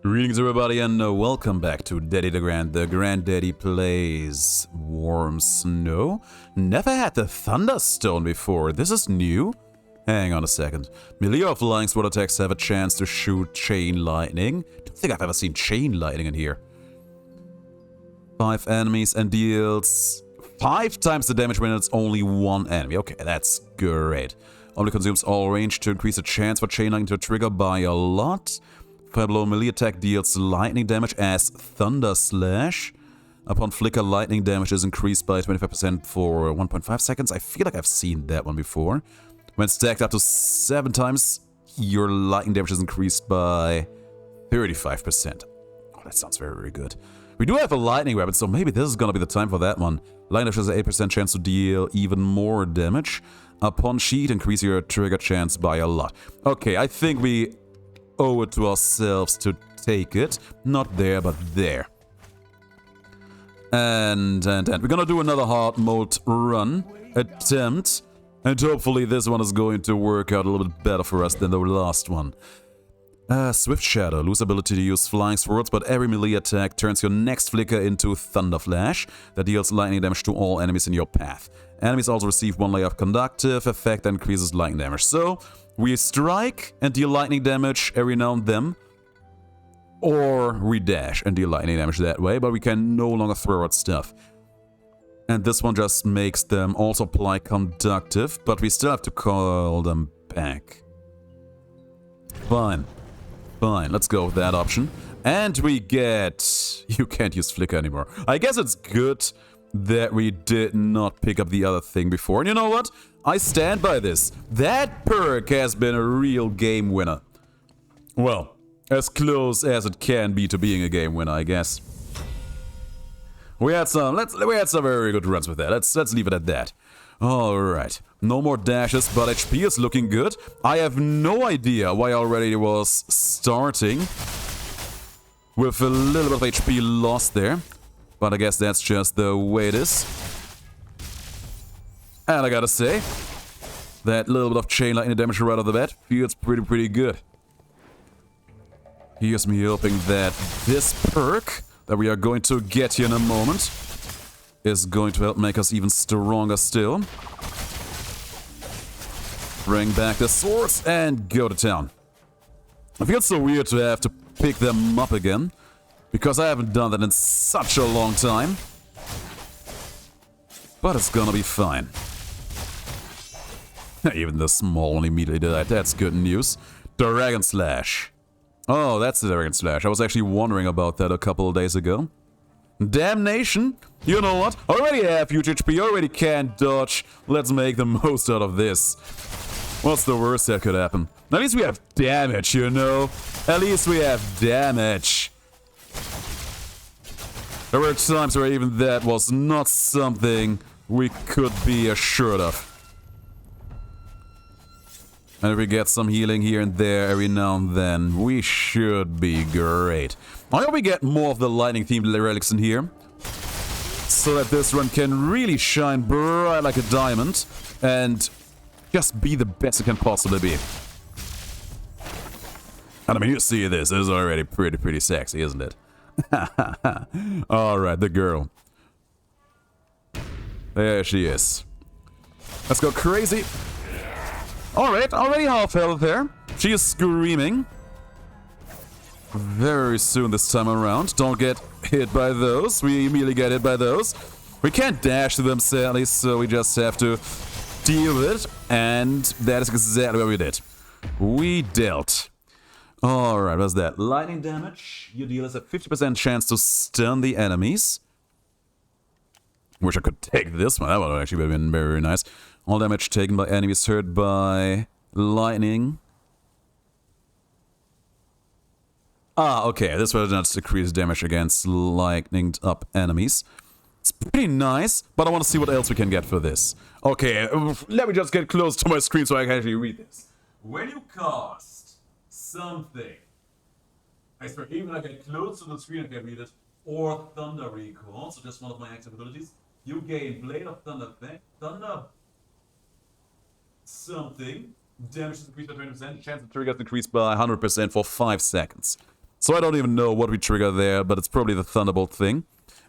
Greetings everybody and welcome back to Daddy the Granddaddy Plays Warm Snow. Never had the Thunderstone before, this is new. Hang on a second. Melee or flying sword attacks have a chance to shoot chain lightning. Don't think I've ever seen chain lightning in here. 5 enemies and deals 5 times the damage when it's only 1 enemy. Okay, that's great. Only consumes all range to increase the chance for chain lightning to trigger by a lot. Below melee attack deals lightning damage as Thunder Slash. Upon flicker, lightning damage is increased by 25% for 1.5 seconds. I feel like I've seen that one before. When stacked up to 7 times, your lightning damage is increased by 35%. Oh, that sounds very, very good. We do have a lightning weapon, so maybe this is gonna be the time for that one. Lightning damage has an 8% chance to deal even more damage. Upon sheet, increase your trigger chance by a lot. Okay, I think we owe it to ourselves to take it. Not there, but there. And we're gonna do another hard mode run attempt. And hopefully this one is going to work out a little bit better for us than the last one. Swift Shadow. Lose ability to use flying swords, but every melee attack turns your next flicker into Thunder Flash. That deals lightning damage to all enemies in your path. Enemies also receive 1 layer of conductive effect that increases lightning damage. So, we strike and deal lightning damage every now and then. Or we dash and deal lightning damage that way, but we can no longer throw at stuff. And this one just makes them also apply conductive, but we still have to call them back. Fine. Fine, let's go with that option. And we get... You can't use flicker anymore. I guess it's good that we did not pick up the other thing before. And you know what? I stand by this. That perk has been a real game winner. Well, as close as it can be to being a game winner, I guess. We had some very good runs with that. Let's leave it at that. All right. No more dashes, but HP is looking good. I have no idea why I already was starting with a little bit of HP lost there. But I guess that's just the way it is. And I gotta say, that little bit of chain lightning damage right off the bat feels pretty good. Here's me hoping that this perk that we are going to get here in a moment is going to help make us even stronger still. Bring back the swords and go to town. I feel so weird to have to pick them up again, because I haven't done that in such a long time. But it's gonna be fine. Even the small one immediately did that. That's good news. Dragon Slash. Oh, that's the Dragon Slash. I was actually wondering about that a couple of days ago. Damnation! You know what? Already have huge HP, already can't dodge. Let's make the most out of this. What's the worst that could happen? At least we have damage, you know? At least we have damage. There were times where even that was not something we could be assured of. And if we get some healing here and there every now and then, we should be great. I hope we get more of the lightning-themed relics in here, so that this run can really shine bright like a diamond, and just be the best it can possibly be. And I mean, you see this is already pretty sexy, isn't it? Alright, the girl. There she is. Let's go crazy. Alright, already half health there. She is screaming. Very soon this time around. Don't get hit by those. We immediately get hit by those. We can't dash to them, sadly, so we just have to deal with it. And that is exactly what we did. We dealt. Alright, what's that? Lightning damage. Your deal has a 50% chance to stun the enemies. Wish I could take this one. That would actually have been very nice. All damage taken by enemies hurt by lightning. Ah, okay. This will not decrease damage against lightninged up enemies. It's pretty nice, but I want to see what else we can get for this. Okay, let me just get close to my screen so I can actually read this. When you cast something, I swear, even if I get close to the screen I can read it, or Thunder Recall, so just one of my active abilities, you gain Blade of Thunder effect, Thunder something, damage is increased by 20%, chance of triggers increased by 100% for 5 seconds. So I don't even know what we trigger there, but it's probably the Thunderbolt thing.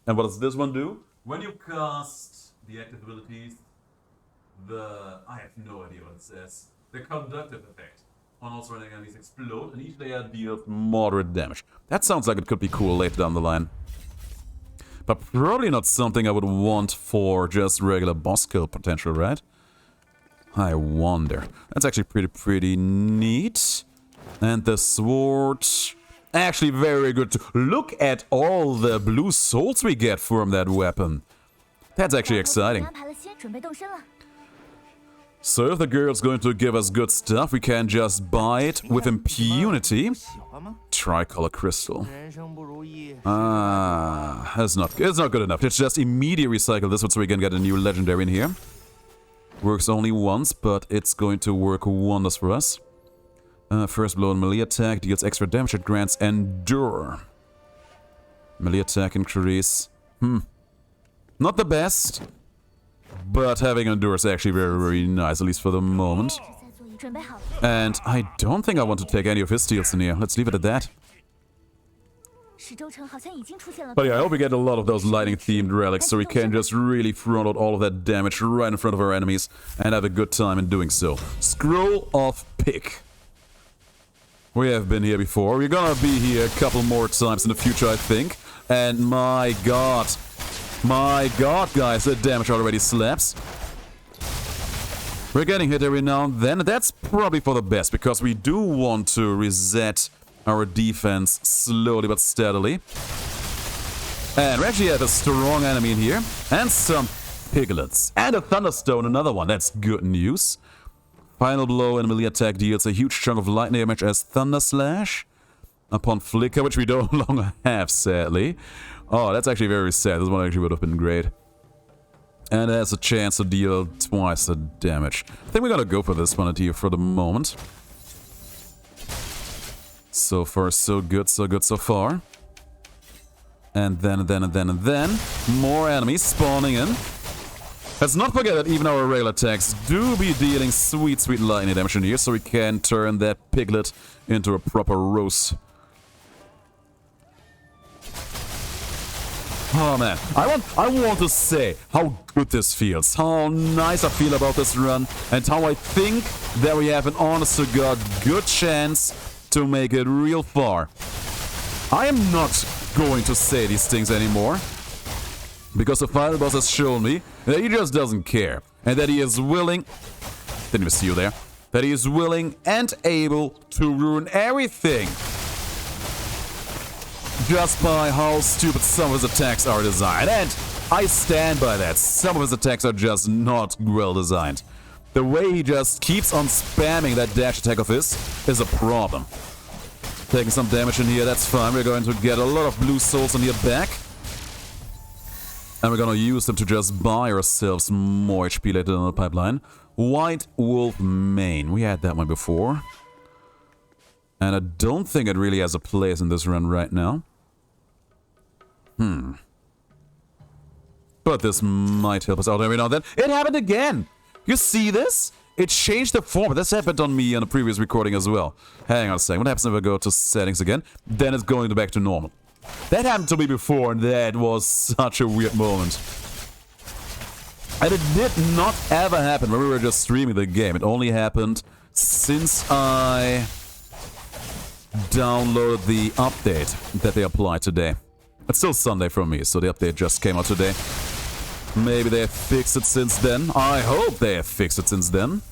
And what does this one do? When you cast the active abilities, I have no idea what it says. The conductive effect on all surrounding enemies explode, and each layer deals moderate damage. That sounds like it could be cool later down the line. But probably not something I would want for just regular boss kill potential, right? I wonder. That's actually pretty neat. And the sword... actually very good too. Look at all the blue souls we get from that weapon. That's actually exciting. So if the girl's going to give us good stuff, we can just buy it with impunity. Tricolor crystal. It's not good enough. Let's just immediately recycle this one so we can get a new legendary in here. Works only once, but it's going to work wonders for us. First blow and melee attack deals extra damage. It grants endure. Melee attack increase. Not the best. But having endure is actually very nice, at least for the moment. And I don't think I want to take any of his steals in here. Let's leave it at that. But yeah, I hope we get a lot of those lightning-themed relics so we can just really front out all of that damage right in front of our enemies and have a good time in doing so. Scroll of Pick. We have been here before. We're gonna be here a couple more times in the future, I think. And my god, guys, the damage already slaps. We're getting hit every now and then. That's probably for the best, because we do want to reset our defense slowly but steadily. And we actually have a strong enemy in here. And some piglets. And a Thunderstone, another one. That's good news. Final blow and melee attack deals a huge chunk of lightning damage as Thunder Slash. Upon flicker, which we no longer have, sadly. Oh, that's actually very sad. This one actually would have been great. And it has a chance to deal twice the damage. I think we're gonna go for this one here for the moment. So far, so good so far. And then, more enemies spawning in. Let's not forget that even our regular attacks do be dealing sweet lightning damage in here, so we can turn that piglet into a proper roast. Oh man, I want to say how good this feels, how nice I feel about this run, and how I think that we have an honest to god good chance to make it real far. I am not going to say these things anymore, because the final boss has shown me that he just doesn't care, and that he is willing, didn't even see you there, that he is willing and able to ruin everything. Just by how stupid some of his attacks are designed. And I stand by that. Some of his attacks are just not well designed. The way he just keeps on spamming that dash attack of his is a problem. Taking some damage in here, that's fine. We're going to get a lot of blue souls on here back. And we're going to use them to just buy ourselves more HP later in the pipeline. White Wolf Mane. We had that one before. And I don't think it really has a place in this run right now. But this might help us out every now and then. It happened again! You see this? It changed the form. This happened on me on a previous recording as well. Hang on a second. What happens if I go to settings again? Then it's going back to normal. That happened to me before, and that was such a weird moment. And it did not ever happen when we were just streaming the game. It only happened since I downloaded the update that they applied today. It's still Sunday for me, so the update just came out today. Maybe they have fixed it since then. I hope they have fixed it since then.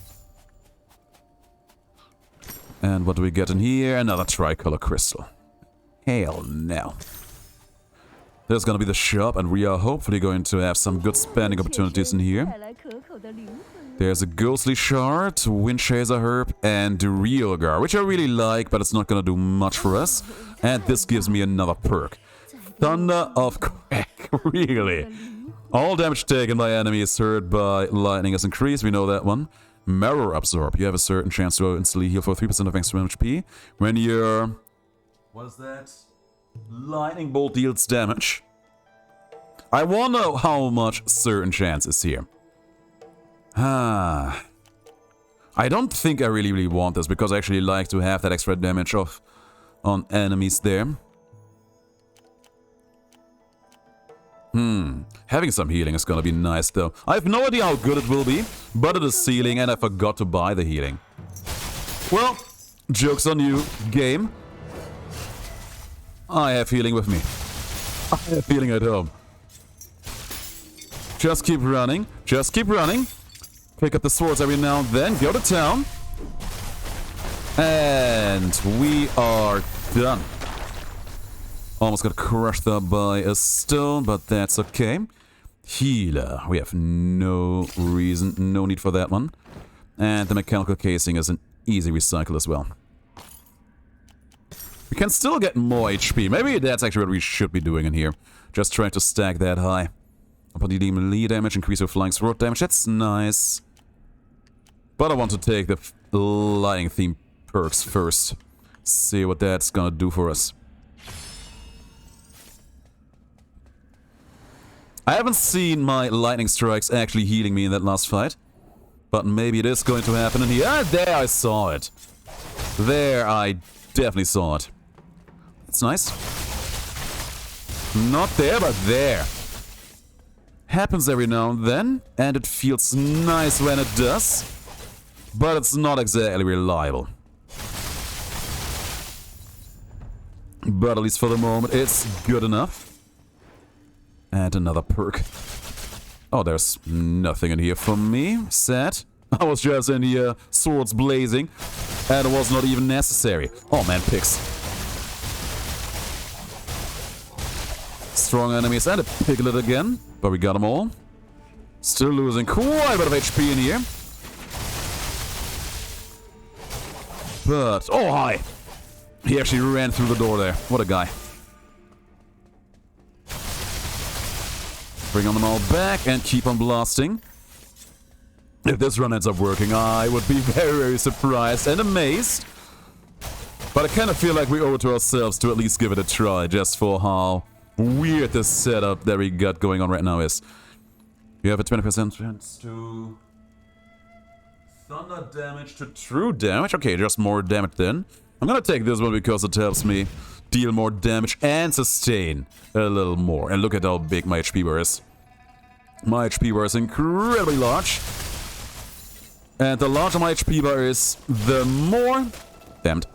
And what do we get in here? Another tricolor crystal. Hell no. There's gonna be the shop, and we are hopefully going to have some good spending opportunities in here. There's a ghostly shard, Windchaser herb, and Realgar, which I really like, but it's not gonna do much for us. And this gives me another perk. Thunder of Crack, really? All damage taken by enemies hurt by lightning is increased, we know that one. Mirror Absorb, you have a certain chance to instantly heal for 3% of extra HP. When your... what is that? Lightning Bolt deals damage. I wonder how much certain chance is here. I don't think I really want this, because I actually like to have that extra damage of on enemies there. Having some healing is gonna be nice though. I have no idea how good it will be, but it is healing and I forgot to buy the healing. Well, joke's on you, game. I have healing with me. I have healing at home. Just keep running. Just keep running. Pick up the swords every now and then. Go to town. And we are done. Almost got crushed up by a stone, but that's okay. Healer. We have no reason, no need for that one. And the mechanical casing is an easy recycle as well. We can still get more HP. Maybe that's actually what we should be doing in here. Just trying to stack that high. Upon the demon melee damage, increase your flying sword damage. That's nice. But I want to take the lightning theme perks first. See what that's gonna do for us. I haven't seen my lightning strikes actually healing me in that last fight. But maybe it is going to happen in here. Ah, there I saw it. There I definitely saw it. That's nice. Not there, but there. Happens every now and then, and it feels nice when it does. But it's not exactly reliable. But at least for the moment, it's good enough. And another perk. Oh, there's nothing in here for me. Sad. I was just in here, swords blazing, and it was not even necessary. Oh man, picks. Strong enemies and a piglet again, but we got them all. Still losing quite a bit of HP in here. But, oh hi! He actually ran through the door there. What a guy. Bring them all back and keep on blasting. If this run ends up working, I would be very, very surprised and amazed. But I kind of feel like we owe it to ourselves to at least give it a try, just for how weird this setup that we got going on right now is. You have a 20% chance to... thunder damage to true damage? Okay, just more damage then. I'm gonna take this one because it helps me deal more damage and sustain a little more. And look at how big my HP bar is. My HP bar is incredibly large. And the larger my HP bar is, the more... damned.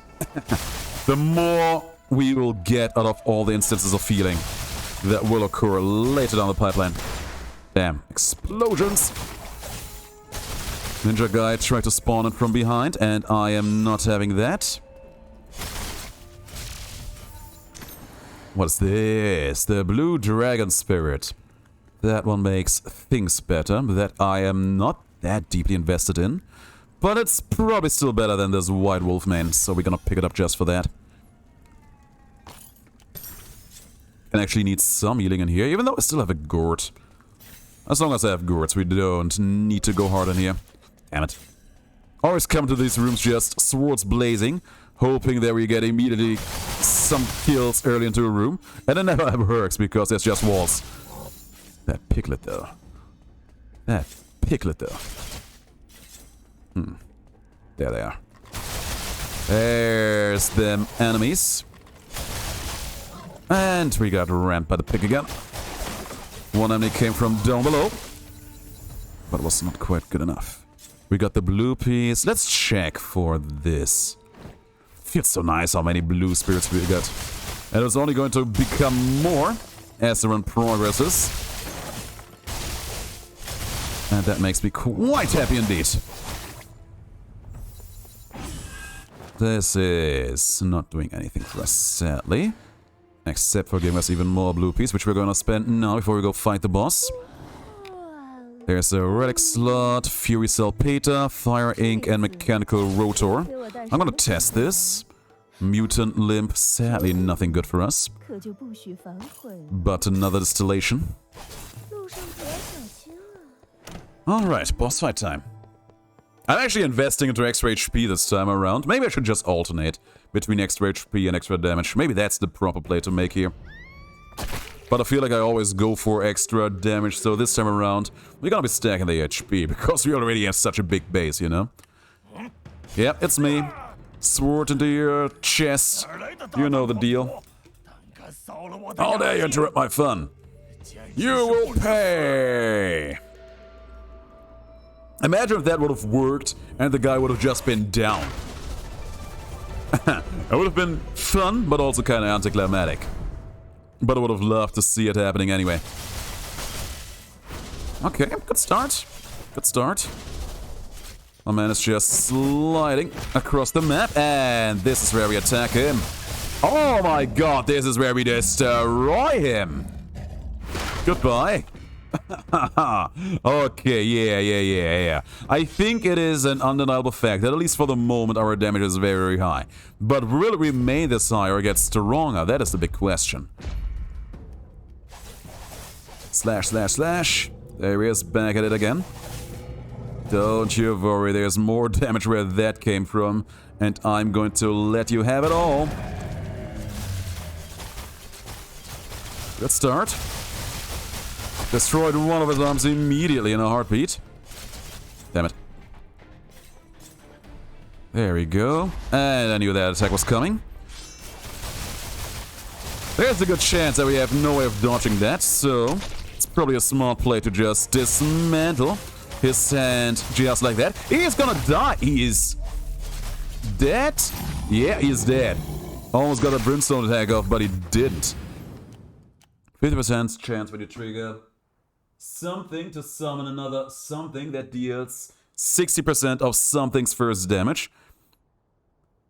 The more we will get out of all the instances of healing that will occur later down the pipeline. Damn. Explosions! Ninja guy tried to spawn in from behind, and I am not having that. What's this? The blue dragon spirit. That one makes things better, that I am not that deeply invested in. But it's probably still better than this white wolf man, so we're gonna pick it up just for that. And actually need some healing in here, even though I still have a gourd. As long as I have gourds, we don't need to go hard in here. Damn it. Always come to these rooms just swords blazing, hoping that we get immediately some kills early into a room. And it never ever works because there's just walls. That piglet though. That piglet though. There they are. There's them enemies. And we got rammed by the pig again. One enemy came from down below. But it was not quite good enough. We got the blue piece. Let's check for this. Feels so nice how many blue spirits we got. And it's only going to become more as the run progresses. And that makes me quite happy indeed. This is not doing anything for us, sadly. Except for giving us even more blue piece, which we're gonna spend now before we go fight the boss. There's a relic slot, fury salpeter, fire ink, and mechanical rotor. I'm gonna test this. Mutant limp, sadly nothing good for us. But another distillation. Alright, boss fight time. I'm actually investing into extra HP this time around. Maybe I should just alternate between extra HP and extra damage. Maybe that's the proper play to make here. But I feel like I always go for extra damage, so this time around we're gonna be stacking the HP because we already have such a big base, you know? Yep, it's me. Sword into your chest. You know the deal. How dare you interrupt my fun? You will pay! Imagine if that would have worked and the guy would have just been down. It would have been fun, but also kind of anticlimactic. But I would have loved to see it happening anyway. Okay, good start. Good start. My man is just sliding across the map, and this is where we attack him. Oh my god, this is where we destroy him. Goodbye. Okay, yeah. I think it is an undeniable fact that at least for the moment our damage is very, very high. But will it remain this high or get stronger? That is the big question. Slash. There he is, back at it again. Don't you worry, there's more damage where that came from. And I'm going to let you have it all. Good start. Destroyed one of his arms immediately in a heartbeat. Damn it. There we go. And I knew that attack was coming. There's a good chance that we have no way of dodging that, so it's probably a smart play to just dismantle his hand just like that. He is gonna die. He is dead? Yeah, he is dead. Almost got a brimstone attack off, but he didn't. 50% chance when you trigger something to summon another something that deals 60% of something's first damage.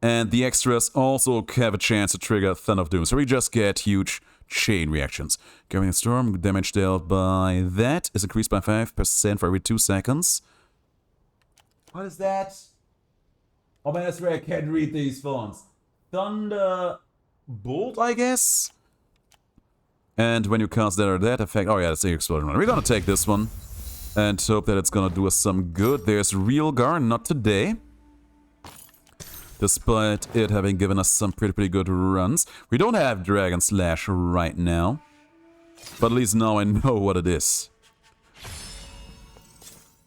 And the extras also have a chance to trigger Thunder of Doom. So we just get huge chain reactions. Carrying Storm, damage dealt by that is increased by 5% for every 2 seconds. What is that? Oh man, I swear I can't read these fonts. Thunderbolt, I guess? And when you cast that or that effect... Oh yeah, that's the explosion one. We're gonna take this one. And hope that it's gonna do us some good. There's Realgar, not today. Despite it having given us some pretty good runs. We don't have Dragon Slash right now. But at least now I know what it is.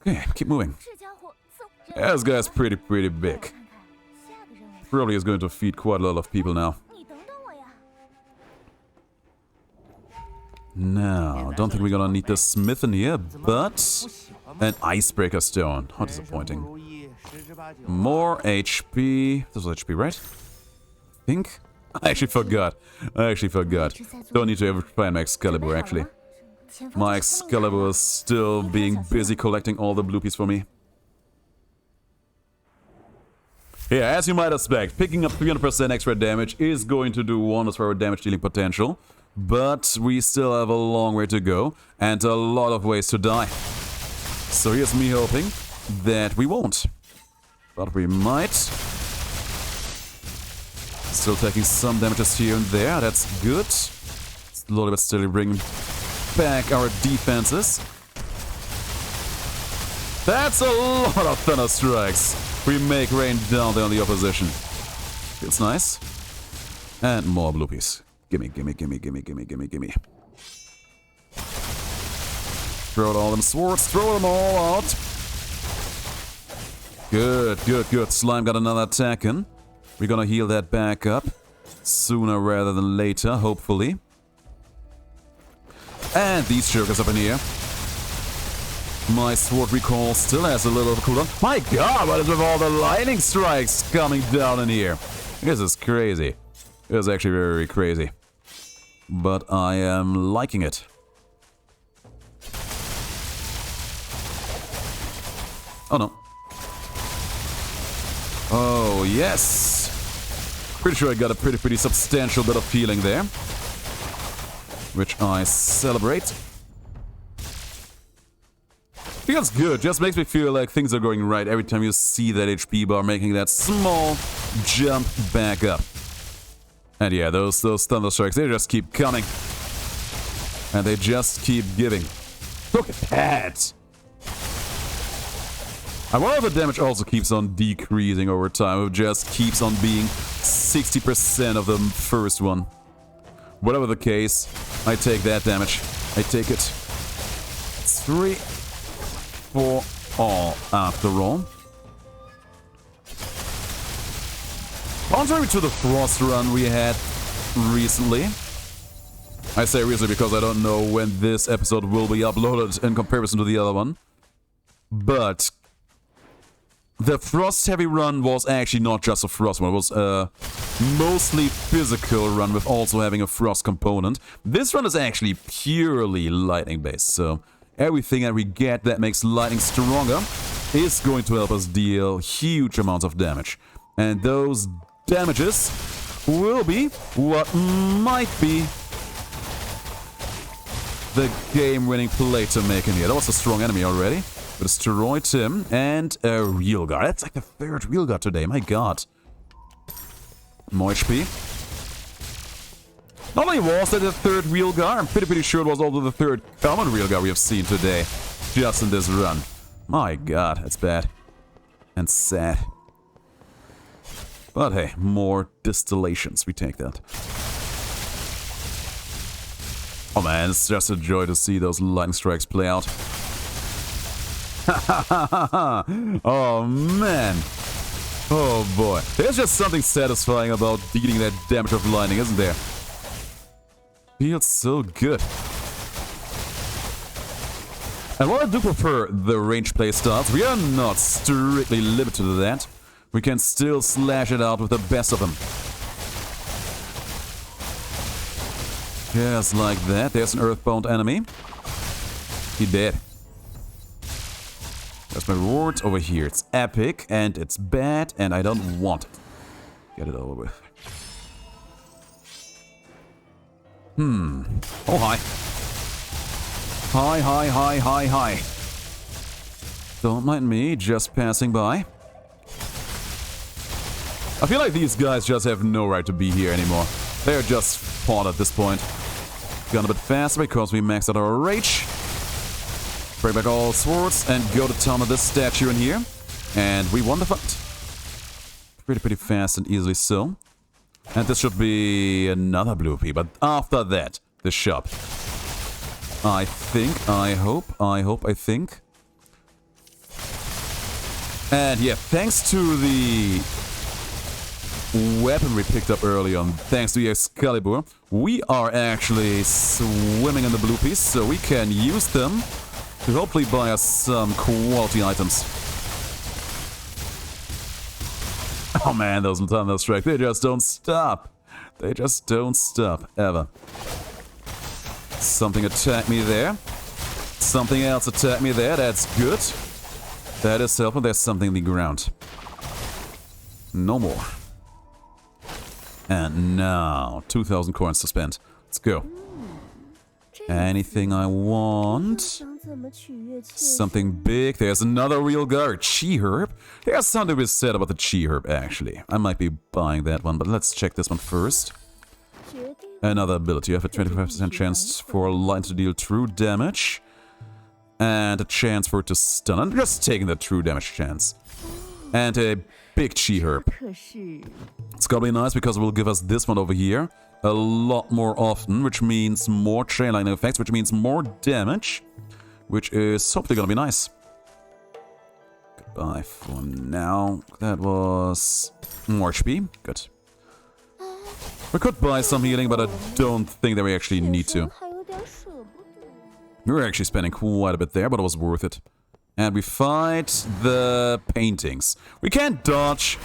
Okay, keep moving. Yeah, this guy's pretty big. Probably is going to feed quite a lot of people now. No, don't think we're gonna need the smith in here, but an icebreaker stone. How disappointing. More HP. This was HP, right? I think. I actually forgot. Don't need to ever find my Excalibur, actually. My Excalibur is still being busy collecting all the bluepies for me. Yeah, as you might expect, picking up 300% extra damage is going to do wonders for our damage dealing potential. But we still have a long way to go and a lot of ways to die. So here's me hoping that we won't. But we might. Still taking some damages here and there, that's good. Slowly but steadily bringing back our defenses. That's a lot of Thunder Strikes. We make rain down there on the opposition. Feels nice. And more bluepies. Gimme. Throw out all them swords, throw them all out. Good. Slime got another attack in. We're gonna heal that back up sooner rather than later, hopefully. And these shurikens up in here. My sword recall still has a little cooldown. My god, what is with all the lightning strikes coming down in here? This is crazy. It is actually very crazy. But I am liking it. Oh no. Oh yes. Pretty sure I got a pretty substantial bit of healing there. Which I celebrate. Feels good, just makes me feel like things are going right every time you see that HP bar making that small jump back up. And yeah, those Thunder Strikes, they just keep coming. And they just keep giving. Look at that! I wonder if the damage also keeps on decreasing over time. It just keeps on being 60% of the first one. Whatever the case, I take that damage. I take it. 3, 4, all after all. Contrary to the Frost run we had recently. I say recently because I don't know when this episode will be uploaded in comparison to the other one. But the Frost heavy run was actually not just a Frost one. It was a mostly physical run with also having a Frost component. This run is actually purely lightning based. So everything that we get that makes lightning stronger is going to help us deal huge amounts of damage. And those damages will be what might be the game-winning play to make in here. That was a strong enemy already. We destroyed him and a real guard. That's like the third real guard today. My god. More HP. Not only was that the third real guard, I'm pretty sure it was also the third common real guard we have seen today. Just in this run. My god, that's bad. And sad. But hey, more distillations. We take that. Oh man, it's just a joy to see those lightning strikes play out. Oh man. Oh boy. There's just something satisfying about dealing that damage of lightning, isn't there? Feels so good. And while I do prefer the range play styles, we are not strictly limited to that. We can still slash it out with the best of them. Just like that. There's an earthbound enemy. He dead. There's my reward over here. It's epic and it's bad and I don't want it. Get it over with. Oh, hi. Hi. Don't mind me, just passing by. I feel like these guys just have no right to be here anymore. They're just fought at this point. Gone a bit faster because we maxed out our rage. Bring back all swords and go to town with this statue in here. And we won the fight. Pretty fast and easily so. And this should be another Bloopy, but after that, the shop. I think, I think. And yeah, thanks to the weapon we picked up early on, thanks to the Excalibur, we are actually swimming in the Bloopies, so we can use them to hopefully buy us some quality items. Oh man, those Thunder Strike, they just don't stop. They just don't stop, ever. Something attacked me there. Something else attacked me there, that's good. That is helpful, there's something in the ground. No more. And now, 2,000 coins to spend. Let's go. Anything I want? Something big. There's another real guard. Chi Herb. There's something to be said about the Chi Herb, actually. I might be buying that one, but let's check this one first. Another ability. You have a 25% chance for light to deal true damage. And a chance for it to stun. I'm just taking the true damage chance. And a big Chi Herb. It's gonna be nice because it will give us this one over here a lot more often, which means more chain lightning effects, which means more damage, which is hopefully gonna be nice. Goodbye for now. That was more HP. Good. We could buy some healing, but I don't think that we actually need to. We were actually spending quite a bit there, but it was worth it. And we fight the paintings. We can't dodge.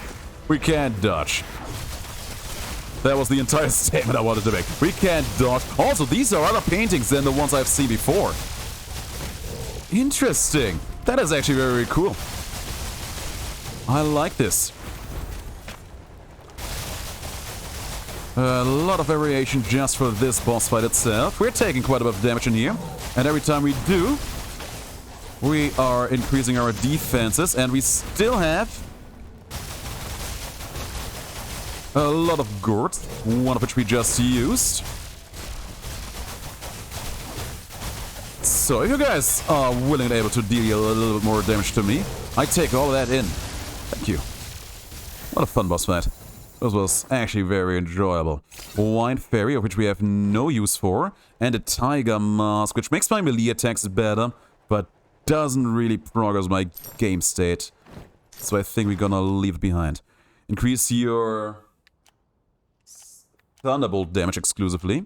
We can't dodge. That was the entire statement I wanted to make. We can't dodge. Also, these are other paintings than the ones I've seen before. Interesting. That is actually very, very cool. I like this. A lot of variation just for this boss fight itself. We're taking quite a bit of damage in here. And every time we do, we are increasing our defenses. And we still have a lot of gourd, one of which we just used. So if you guys are willing and able to deal a little bit more damage to me, I take all of that in. Thank you. What a fun boss fight. This was actually very enjoyable. White Fairy, of which we have no use for, and a Tiger Mask, which makes my melee attacks better, but doesn't really progress my game state. So I think we're gonna leave it behind. Increase your Thunderbolt damage exclusively.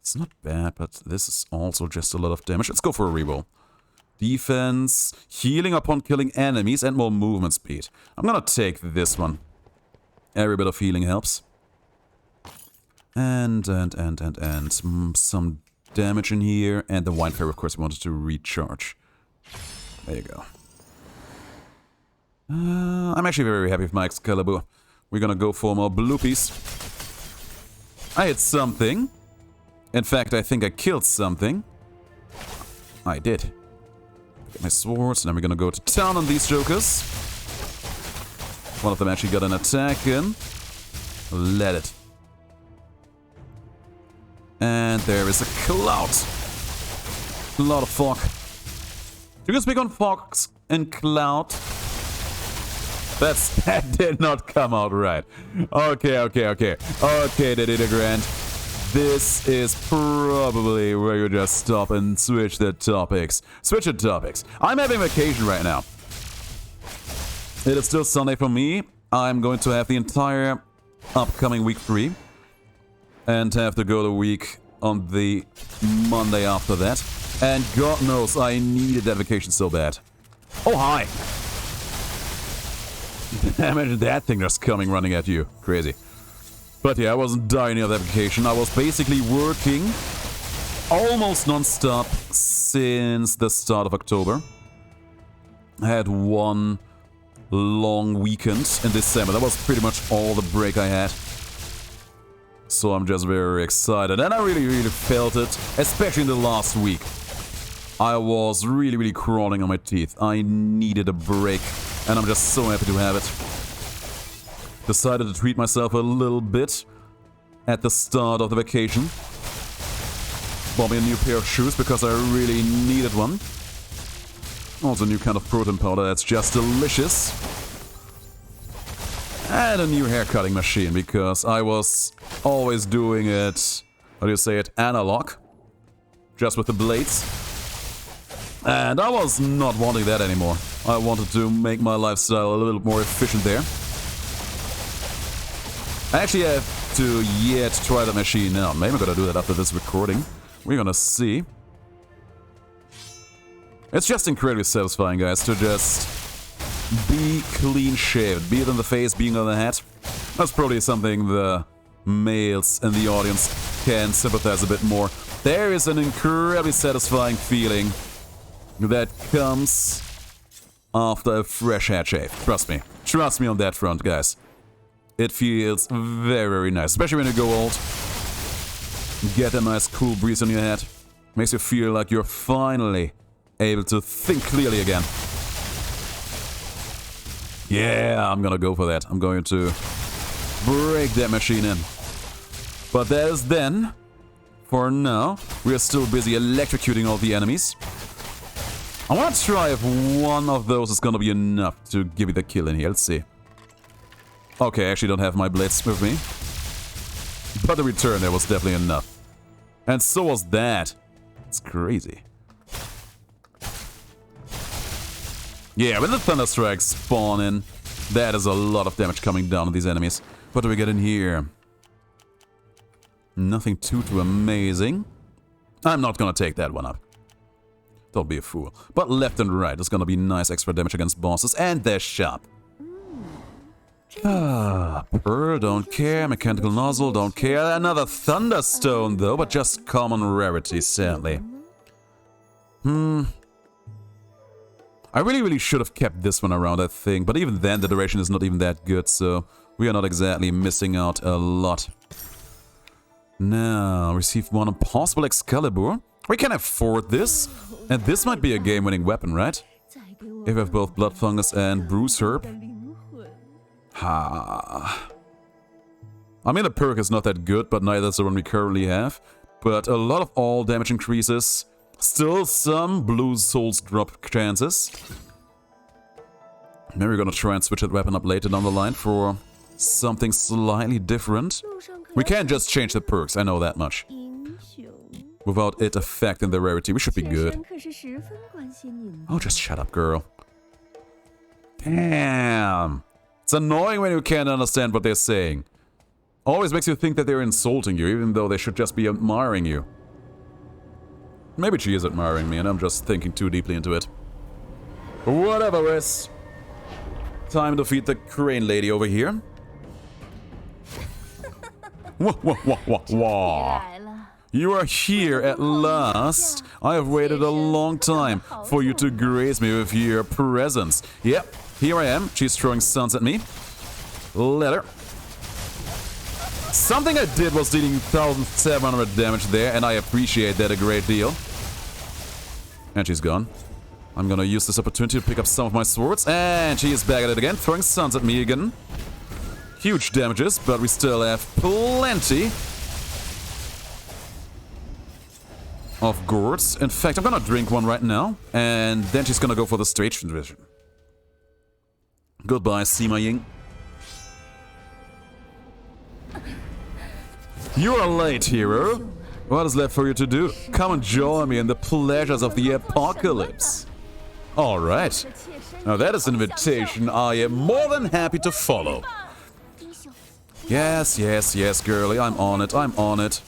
It's not bad, but this is also just a lot of damage. Let's go for a reroll. Defense, healing upon killing enemies, and more movement speed. I'm gonna take this one. Every bit of healing helps. And some damage in here. And the Wine Fairy, of course, we wanted to recharge. There you go. I'm actually very happy with my Excalibur. We're gonna go for more bloopies. I hit something. In fact, I think I killed something. I did. Get my swords, and then we're gonna go to town on these jokers. One of them actually got an attack in. Let it. And there is a cloud. A lot of fog. You can speak on fogs and cloud. That did not come out right. Okay. Okay, Daddy the Grand. This is probably where you just stop and switch the topics. Switch the topics. I'm having vacation right now. It is still Sunday for me. I'm going to have the entire upcoming week free. And have to go the week on the Monday after that. And God knows I needed that vacation so bad. Oh, hi. Imagine that thing just coming running at you. Crazy. But yeah, I wasn't dying of that vacation. I was basically working almost non-stop since the start of October. I had one long weekend in December. That was pretty much all the break I had. So I'm just very excited. And I really felt it, especially in the last week. I was really crawling on my teeth. I needed a break. And I'm just so happy to have it. Decided to treat myself a little bit at the start of the vacation. Bought me a new pair of shoes because I really needed one. Also a new kind of protein powder that's just delicious. And a new hair cutting machine because I was always doing it, how do you say it, analog. Just with the blades. And I was not wanting that anymore. I wanted to make my lifestyle a little more efficient there. I actually have to yet try the machine now. Maybe I'm gonna do that after this recording. We're gonna see. It's just incredibly satisfying, guys, to just be clean-shaved. Be it in the face, being on the head. That's probably something the males in the audience can sympathize a bit more. There is an incredibly satisfying feeling that comes after a fresh head shave. Trust me. Trust me on that front, guys. It feels very nice, especially when you go old. Get a nice cool breeze on your head. Makes you feel like you're finally able to think clearly again. Yeah, I'm gonna go for that. I'm going to break that machine in. But that is then. For now, we are still busy electrocuting all the enemies. I want to try if one of those is gonna be enough to give me the kill in here. Let's see. Okay, I actually don't have my blitz with me. But the return there was definitely enough. And so was that. It's crazy. Yeah, when the Thunder Strikes spawn in, that is a lot of damage coming down on these enemies. What do we get in here? Nothing too amazing. I'm not gonna take that one up. Don't be a fool. But left and right is gonna be nice extra damage against bosses, and they're sharp. Pearl, don't care. Mechanical Nozzle, don't care. Another Thunderstone, though, but just common rarity, sadly. I really should have kept this one around, I think. But even then, the duration is not even that good, so we are not exactly missing out a lot. Now, receive one impossible Excalibur. We can afford this. And this might be a game-winning weapon, right? If we have both Blood Fungus and Bruise Herb. Ha. I mean, the perk is not that good, but neither is the one we currently have. But a lot of all damage increases. Still some blue souls drop chances. Maybe we're gonna try and switch that weapon up later down the line for something slightly different. We can't just change the perks, I know that much. Without it affecting the rarity, we should be good. Oh, just shut up, girl. Damn. It's annoying when you can't understand what they're saying. Always makes you think that they're insulting you, even though they should just be admiring you. Maybe she is admiring me and I'm just thinking too deeply into it. Whatever, Wes. Time to feed the crane lady over here. Wah, wah, wah, wah, wah. You are here at last. I have waited a long time for you to grace me with your presence. Yep, here I am. She's throwing suns at me. Let her. Something I did was dealing 1,700 damage there, and I appreciate that a great deal. And she's gone. I'm gonna use this opportunity to pick up some of my swords, and she is back at it again, throwing suns at me again. Huge damages, but we still have plenty of gourds. In fact, I'm gonna drink one right now, and then she's gonna go for the stage transition. Goodbye, Sima Ying. You are late, hero. What is left for you to do? Come and join me in the pleasures of the apocalypse. Alright. Now that is an invitation I am more than happy to follow. Yes, yes, yes, girlie. I'm on it. I'm on it.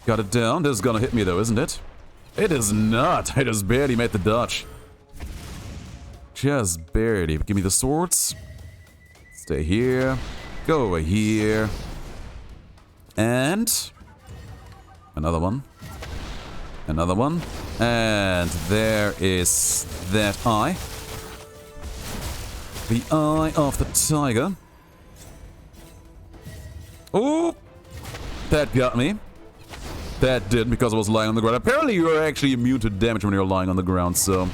Got it down. This is gonna hit me though, isn't it? It is not. I just barely made the dodge. Just barely. Give me the swords. Stay here. Go over here. And another one. Another one. And there is that eye. The eye of the tiger. Oh! That got me. That did, because I was lying on the ground. Apparently you are actually immune to damage when you're lying on the ground, so...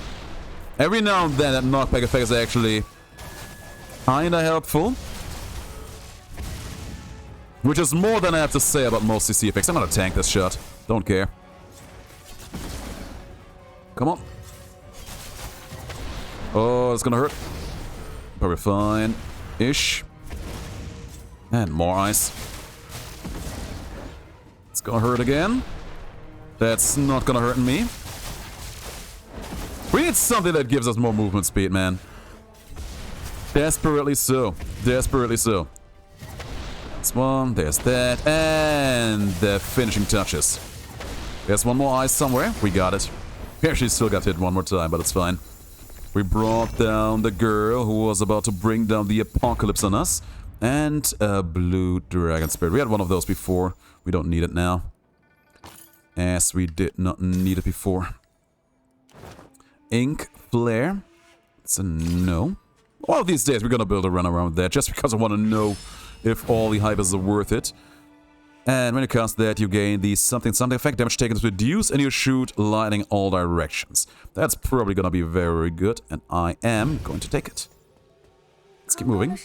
Every now and then that knockback effect is actually kinda helpful. Which is more than I have to say about most CC effects. I'm gonna tank this shot. Don't care. Come on. Oh, it's gonna hurt. Probably fine-ish. And more ice. It's gonna hurt again. That's not gonna hurt me. We need something that gives us more movement speed, man. Desperately so. Desperately so. There's one, there's that, and the finishing touches. There's one more ice somewhere. We got it. Here, she still got hit one more time, but it's fine. We brought down the girl who was about to bring down the apocalypse on us. And a blue dragon spirit. We had one of those before. We don't need it now. As we did not need it before. Ink flare. It's a no. One of these days we're gonna build a run around with that just because I want to know if all the hypers are worth it. And when you cast that, you gain the something effect. Damage taken is reduced, and you shoot lightning all directions. That's probably gonna be very good, and I am going to take it. Let's keep moving.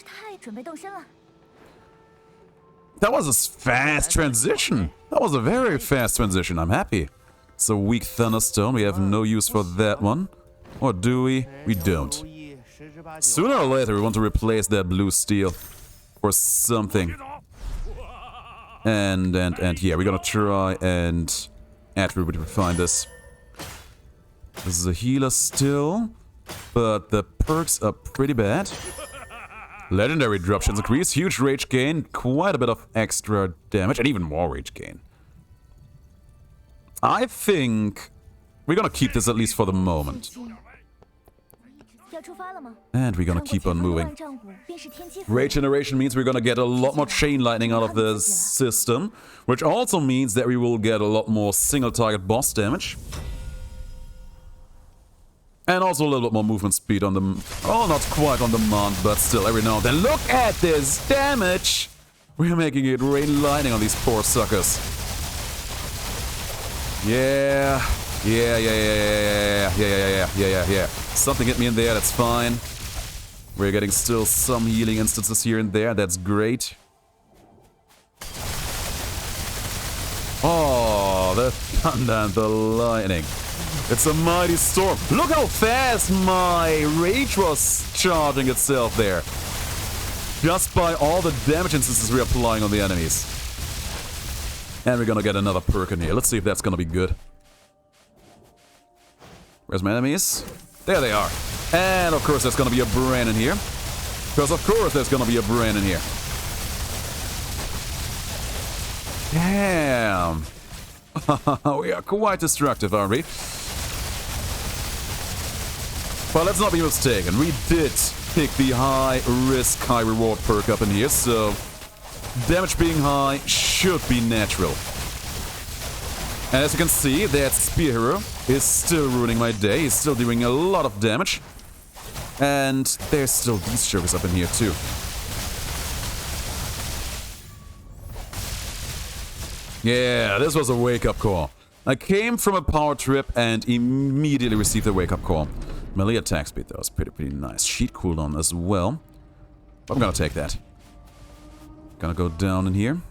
That was a fast transition. That was a very fast transition. I'm happy. It's a weak Thunderstone. We have no use for that one. Or do we? We don't. Sooner or later, we want to replace that blue steel for something. And yeah, we're gonna try and attribute to find this. This is a healer still, but the perks are pretty bad. Legendary dropshins increase, huge rage gain, quite a bit of extra damage, and even more rage gain. I think we're gonna keep this at least for the moment. And we're gonna keep on moving. Rage generation means we're gonna get a lot more chain lightning out of the system, which also means that we will get a lot more single target boss damage. And also a little bit more movement speed on them. Oh, not quite on demand, but still every now and then. Look at this damage! We're making it rain lightning on these poor suckers. Yeah. Yeah. Something hit me in there, that's fine. We're getting still some healing instances here and there, that's great. Oh, the thunder and the lightning. It's a mighty storm. Look how fast my rage was charging itself there. Just by all the damage instances we're applying on the enemies. And we're gonna get another perk in here. Let's see if that's gonna be good. Where's my enemies? There they are. And of course there's gonna be a brain in here. Because of course there's gonna be a brain in here. Damn. We are quite destructive, aren't we? But let's not be mistaken. We did pick the high risk, high reward perk up in here, so damage being high should be natural. And as you can see, that Spear Hero is still ruining my day. He's still doing a lot of damage. And there's still these Jokers up in here too. Yeah, this was a wake-up call. I came from a power trip and immediately received a wake-up call. Melee attack speed, that was pretty nice. Sheet cooldown as well. But I'm gonna take that. Gonna go down in here.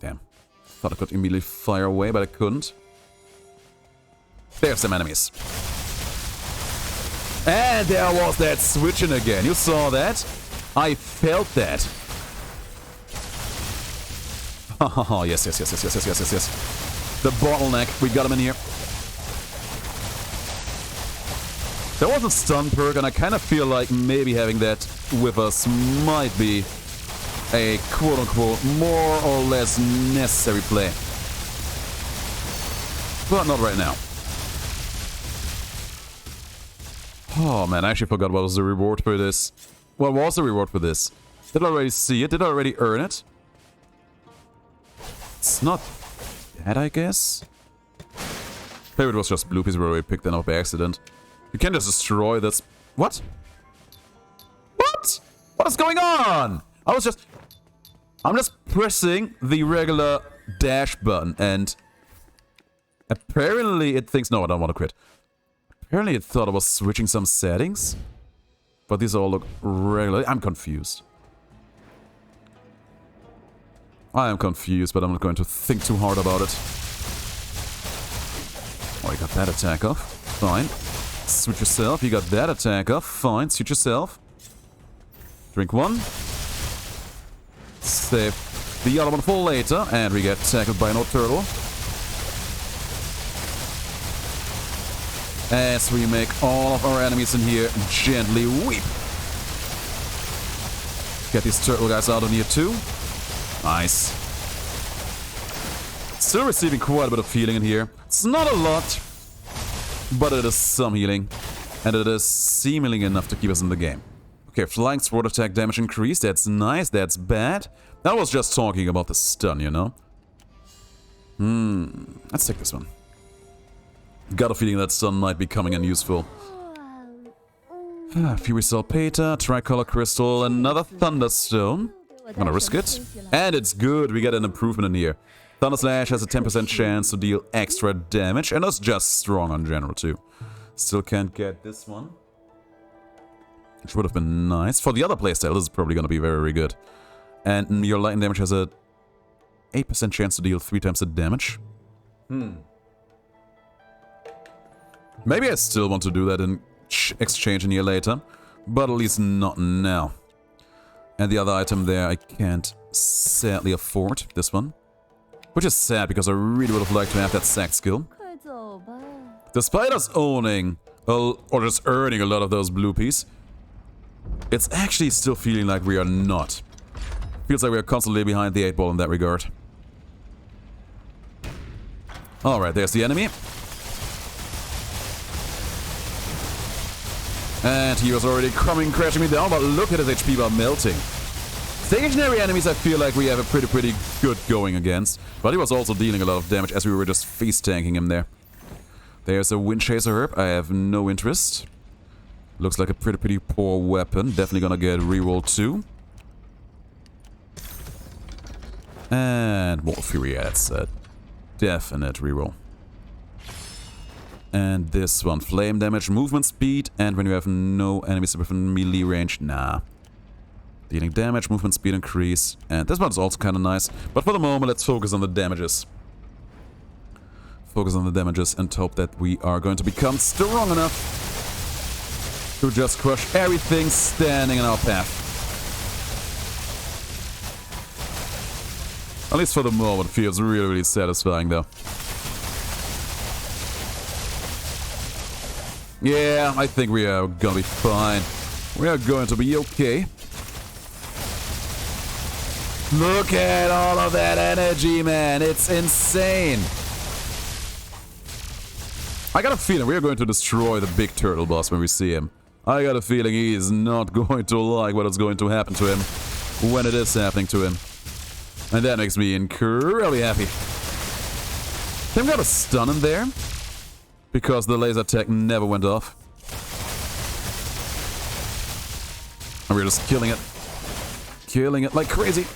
Damn. Thought I could immediately fire away, but I couldn't. There's some enemies. And there was that switching again. You saw that? I felt that. Oh, yes. The bottleneck. We got him in here. There was a stun perk, and I kind of feel like maybe having that with us might be a quote-unquote more or less necessary play. But not right now. Oh man, I actually forgot what was the reward for this. What was the reward for this? Did I already see it? Did I already earn it? It's not that, I guess? Maybe it was just blue piece we already picked it up by accident. You can't just destroy this. What? What? What is going on? I'm just pressing the regular dash button and apparently it thinks, no, I don't want to quit. Apparently it thought I was switching some settings, but these all look regular. I'm confused. I am confused, but I'm not going to think too hard about it. Oh, you got that attack off. Fine. Switch yourself. You got that attack off. Fine. Switch yourself. Drink one. Save the other one for later. And we get tackled by an old turtle. As we make all of our enemies in here gently weep. Get these turtle guys out of here too. Nice. Still receiving quite a bit of healing in here. It's not a lot, but it is some healing. And it is seemingly enough to keep us in the game. Okay, flying sword attack damage increased. That's nice, that's bad. I was just talking about the stun, you know? Let's take this one. Got a feeling that stun might be coming in useful. Fury Salpeter, Tricolor Crystal, another Thunderstone. I'm gonna risk it. And it's good, we get an improvement in here. Thunder Slash has a 10% chance to deal extra damage, and it's just strong on general too. Still can't get this one. Which would have been nice. For the other playstyle, this is probably gonna be very, very good. And your lightning damage has a 8% chance to deal 3 times the damage. Maybe I still want to do that in exchange in here later, but at least not now. And the other item there I can't sadly afford, this one. Which is sad, because I really would have liked to have that sack skill. Despite us owning, or just earning a lot of those blue piece, it's actually still feeling like we are not. Feels like we are constantly behind the 8 ball in that regard. Alright, there's the enemy. And he was already crashing me down, but look at his HP bar melting. Stationary enemies I feel like we have a pretty good going against. But he was also dealing a lot of damage as we were just face tanking him there. There's a Wind Chaser Herb. I have no interest. Looks like a pretty poor weapon. Definitely gonna get reroll too. And more Fury, that's a definite reroll. And this one, flame damage, movement speed, and when you have no enemies within melee range, nah. Dealing damage, movement speed increase, and this one's also kind of nice. But for the moment, let's focus on the damages. Focus on the damages and hope that we are going to become strong enough to just crush everything standing in our path. At least for the moment, feels really satisfying though. Yeah, I think we are gonna be fine. We are going to be okay. Look at all of that energy, man. It's insane. I got a feeling we're going to destroy the big turtle boss when we see him. I got a feeling he is not going to like what is going to happen to him when it is happening to him. And that makes me incredibly happy. Tim got a stun in there because the laser tag never went off. And we're just killing it. Killing it like crazy.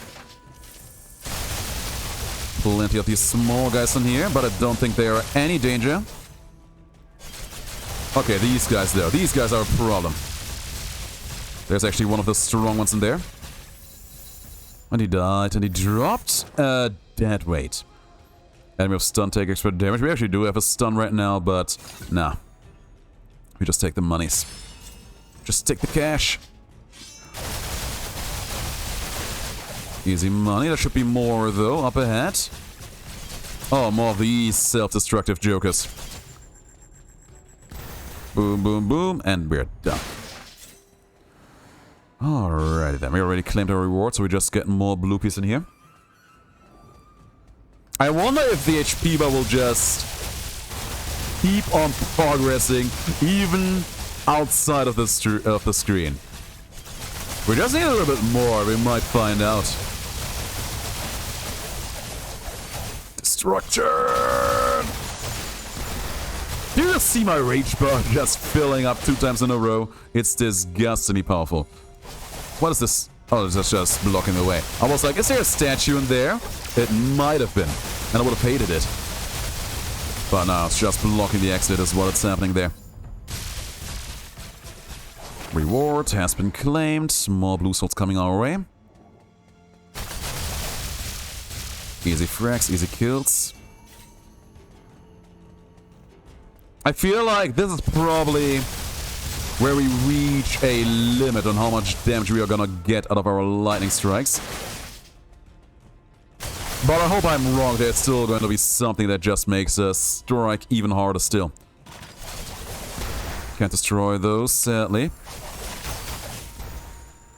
Plenty of these small guys in here, but I don't think they are any danger. Okay, these guys though. These guys are a problem. There's actually one of the strong ones in there. And he died, and he dropped a dead weight. Enemy of stun, take extra damage. We actually do have a stun right now, but nah. We just take the monies. Just take the cash. Easy money. There should be more, though, up ahead. Oh, more of these self-destructive jokers. Boom, boom, boom, and we're done. Alrighty then. We already claimed our reward, so we just get more bluepies in here. I wonder if the HP bar will just keep on progressing, even outside of the screen. We just need a little bit more. We might find out. Destruction! You just see my rage bar just filling up 2 times in a row. It's disgustingly powerful. What is this? Oh, it's just blocking the way. I was like, is there a statue in there? It might have been. And I would have hated it. But no, it's just blocking the exit is what it's happening there. Reward has been claimed. More blue souls coming our way. Easy frags, easy kills. I feel like this is probably where we reach a limit on how much damage we are gonna get out of our lightning strikes. But I hope I'm wrong. There's still going to be something that just makes us strike even harder still. Can't destroy those, sadly.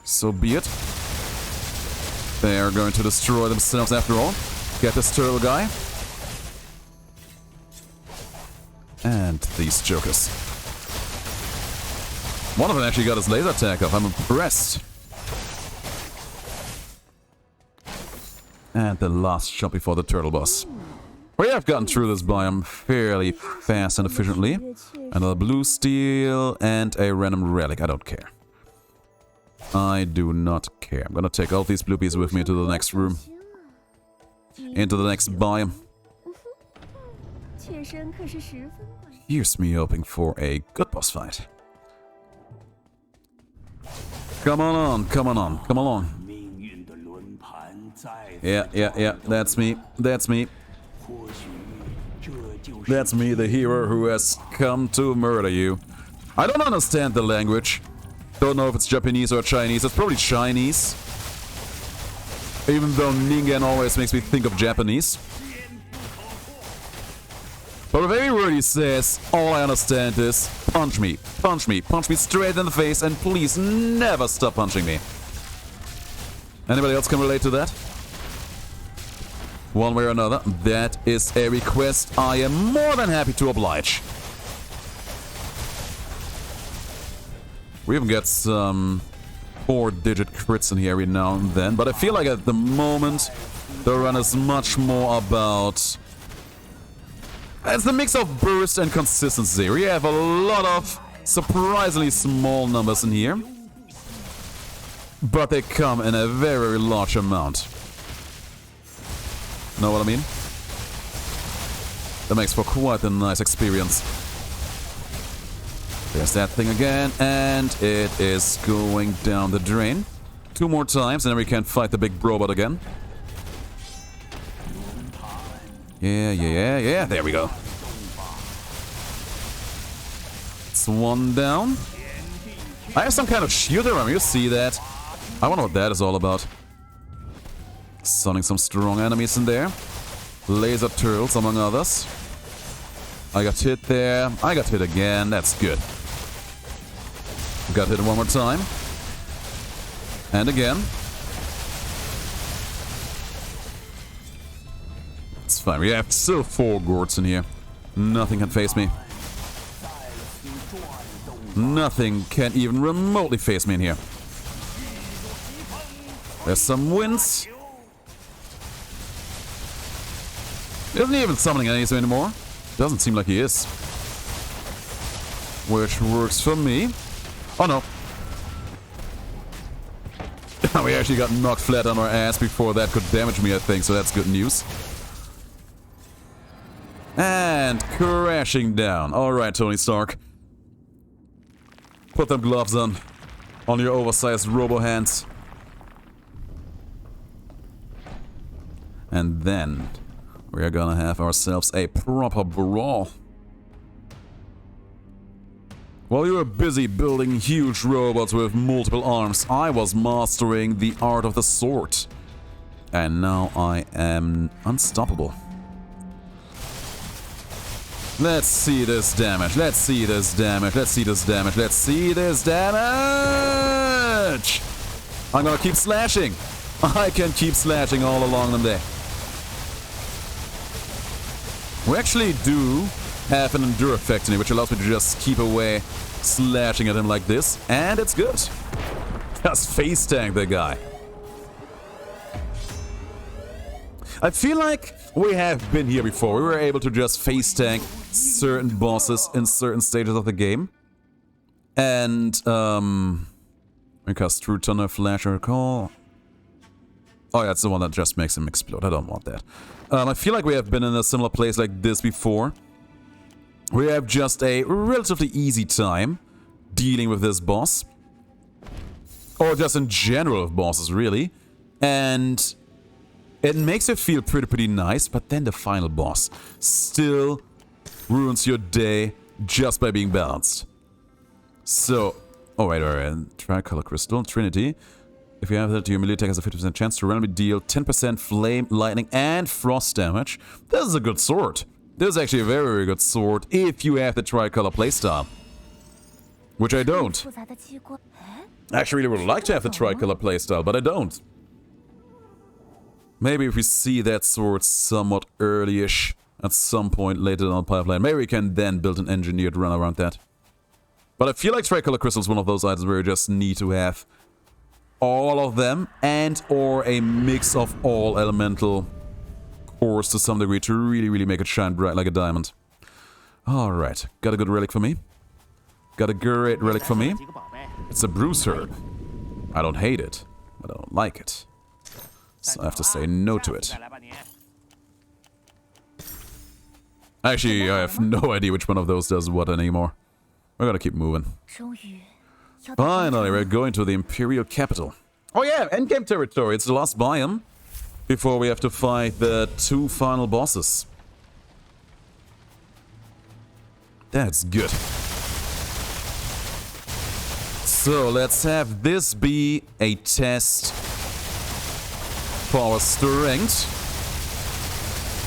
So be it. They are going to destroy themselves after all. Get this turtle guy. And these jokers. One of them actually got his laser attack off. I'm impressed. And the last shot before the turtle boss. We have gotten through this biome fairly fast and efficiently. Another blue steel and a random relic. I don't care. I do not care. I'm gonna take all these bluepies with me to the next room. Into the next biome. Here's me hoping for a good boss fight. Come on, come on, come along. Yeah, that's me. That's me. That's me, the hero who has come to murder you. I don't understand the language. Don't know if it's Japanese or Chinese. It's probably Chinese. Even though Ningen always makes me think of Japanese. But with every word he says, all I understand is punch me, punch me, punch me straight in the face, and please never stop punching me. Anybody else can relate to that? One way or another, that is a request I am more than happy to oblige. We even get some 4-digit crits in here every now and then, but I feel like at the moment the run is much more about... It's a mix of burst and consistency. We have a lot of surprisingly small numbers in here, but they come in a very, very large amount. Know what I mean? That makes for quite a nice experience. There's that thing again, and it is going down the drain. 2 more times, and then we can fight the big robot again. Yeah, there we go. It's 1 down. I have some kind of shield around, you see that? I wonder what that is all about. Summoning some strong enemies in there. Laser turtles, among others. I got hit there. I got hit again. That's good. Got hit 1 more time. And again. It's fine. We have still 4 Gords in here. Nothing can face me. Nothing can even remotely face me in here. There's some winds. Isn't he even summoning enemies anymore? Doesn't seem like he is. Which works for me. Oh no. We actually got knocked flat on our ass before that could damage me, I think, so that's good news. And crashing down. Alright, Tony Stark. Put them gloves on your oversized robo hands. And then we're gonna have ourselves a proper brawl. While you were busy building huge robots with multiple arms, I was mastering the art of the sword. And now I am unstoppable. Let's see this damage. Let's see this damage. Let's see this damage. Let's see this damage! I'm gonna keep slashing. I can keep slashing all along the day. We actually do have an endure effect in it, which allows me to just keep away slashing at him like this, and it's good. Just face tank the guy. I feel like we have been here before. We were able to just face tank certain bosses in certain stages of the game. And, cast True Thunder, Flash, or Call. Oh, yeah, that's the one that just makes him explode. I don't want that. I feel like we have been in a similar place like this before. We have just a relatively easy time dealing with this boss. Or just in general with bosses, really. And it makes it feel pretty nice, but then the final boss still ruins your day just by being balanced. So, alright. Tricolor Crystal, Trinity. If you have that, your melee attack has a 50% chance to randomly deal 10% flame, lightning, and frost damage. This is a good sword. This is actually a very good sword if you have the tricolor playstyle. Which I don't. I actually really would like to have the tricolor playstyle, but I don't. Maybe if we see that sword somewhat early-ish at some point later down the pipeline, maybe we can then build an engineered run around that. But I feel like Tricolor Crystal is one of those items where you just need to have all of them and or a mix of all elemental cores to some degree to really make it shine bright like a diamond. Alright, got a good relic for me. Got a great relic for me. It's a Bruise Herb. I don't hate it, but I don't like it. So I have to say no to it. Actually, I have no idea which one of those does what anymore. We're gonna keep moving. Finally, we're going to the Imperial Capital. Oh yeah, endgame territory. It's the last biome before we have to fight the 2 final bosses. That's good. So let's have this be a test for our strength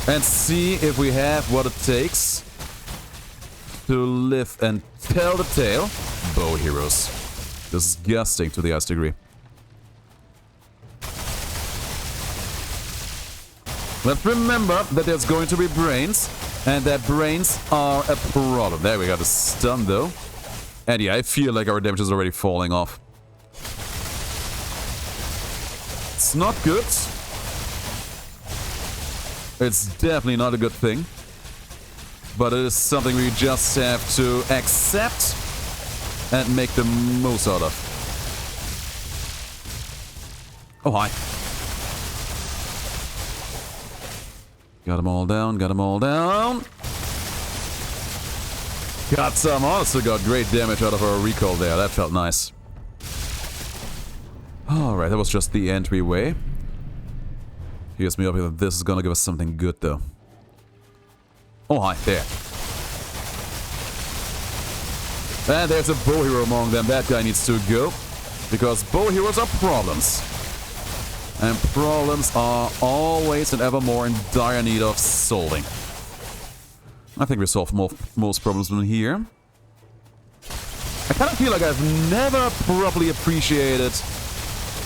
and see if we have what it takes to live and tell the tale. Bow heroes. Disgusting to the nth degree. Let's remember that there's going to be brains, and that brains are a problem. There, we got a stun though. And yeah, I feel like our damage is already falling off. It's not good. It's definitely not a good thing. But it is something we just have to accept and make the most out of. Oh, hi. Got them all down, got them all down. Got some, honestly got great damage out of our recall there. That felt nice. Alright, that was just the entryway. Here's me up here. This is gonna give us something good though. Oh, hi, there. And there's a bow hero among them. That guy needs to go. Because bow heroes are problems. And problems are always and ever more in dire need of solving. I think we solved most problems in here. I kind of feel like I've never properly appreciated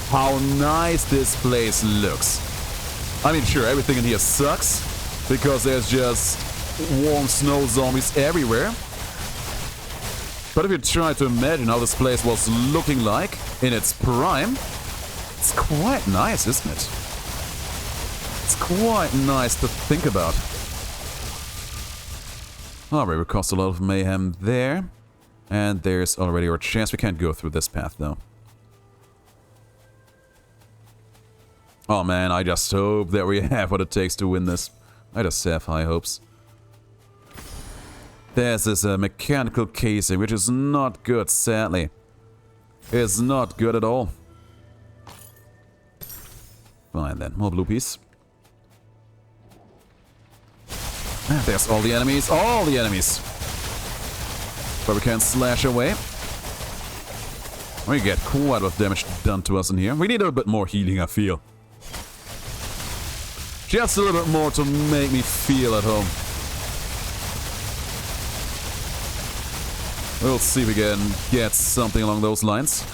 how nice this place looks. I mean, sure, everything in here sucks. because there's just warm snow zombies everywhere. But if you try to imagine how this place was looking like in its prime, it's quite nice, isn't it? It's quite nice to think about. Alright, we caused a lot of mayhem there. And there's already our chance. We can't go through this path, though. Oh man, I just hope that we have what it takes to win this. I just have high hopes. There's this mechanical casing, which is not good, sadly. It's not good at all. Fine then, more bluepies. Ah, there's all the enemies, all the enemies! But we can slash away. We get quite a lot of damage done to us in here. We need a bit more healing, I feel. Just a little bit more to make me feel at home. We'll see if we can get something along those lines.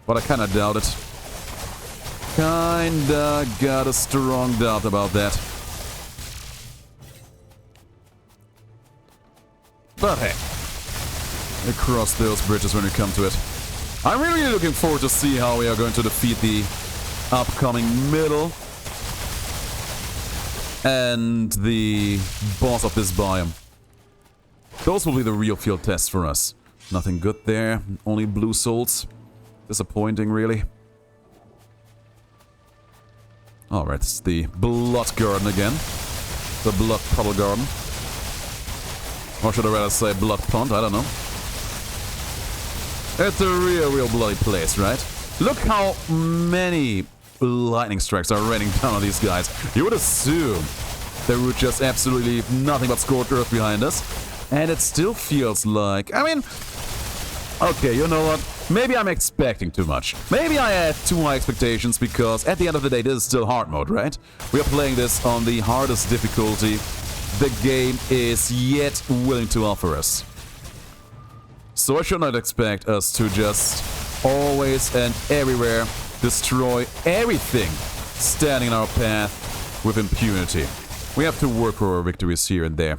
But I kinda doubt it. Kinda got a strong doubt about that. But hey. Across those bridges when we come to it. I'm really looking forward to see how we are going to defeat the upcoming middle and the boss of this biome. Those will be the real field tests for us. Nothing good there, only blue souls. Disappointing, really. Alright, it's the Blood Garden again. The Blood Puddle Garden. Or should I rather say Blood Pond, I don't know. It's a real bloody place, right? Look how many lightning strikes are raining down on these guys. You would assume there would just absolutely nothing but scorched earth behind us. And it still feels like... I mean... Okay, you know what? Maybe I'm expecting too much. Maybe I had too high expectations because at the end of the day this is still hard mode, right? We are playing this on the hardest difficulty the game is yet willing to offer us. So I should not expect us to just always and everywhere destroy everything standing in our path with impunity. We have to work for our victories here and there.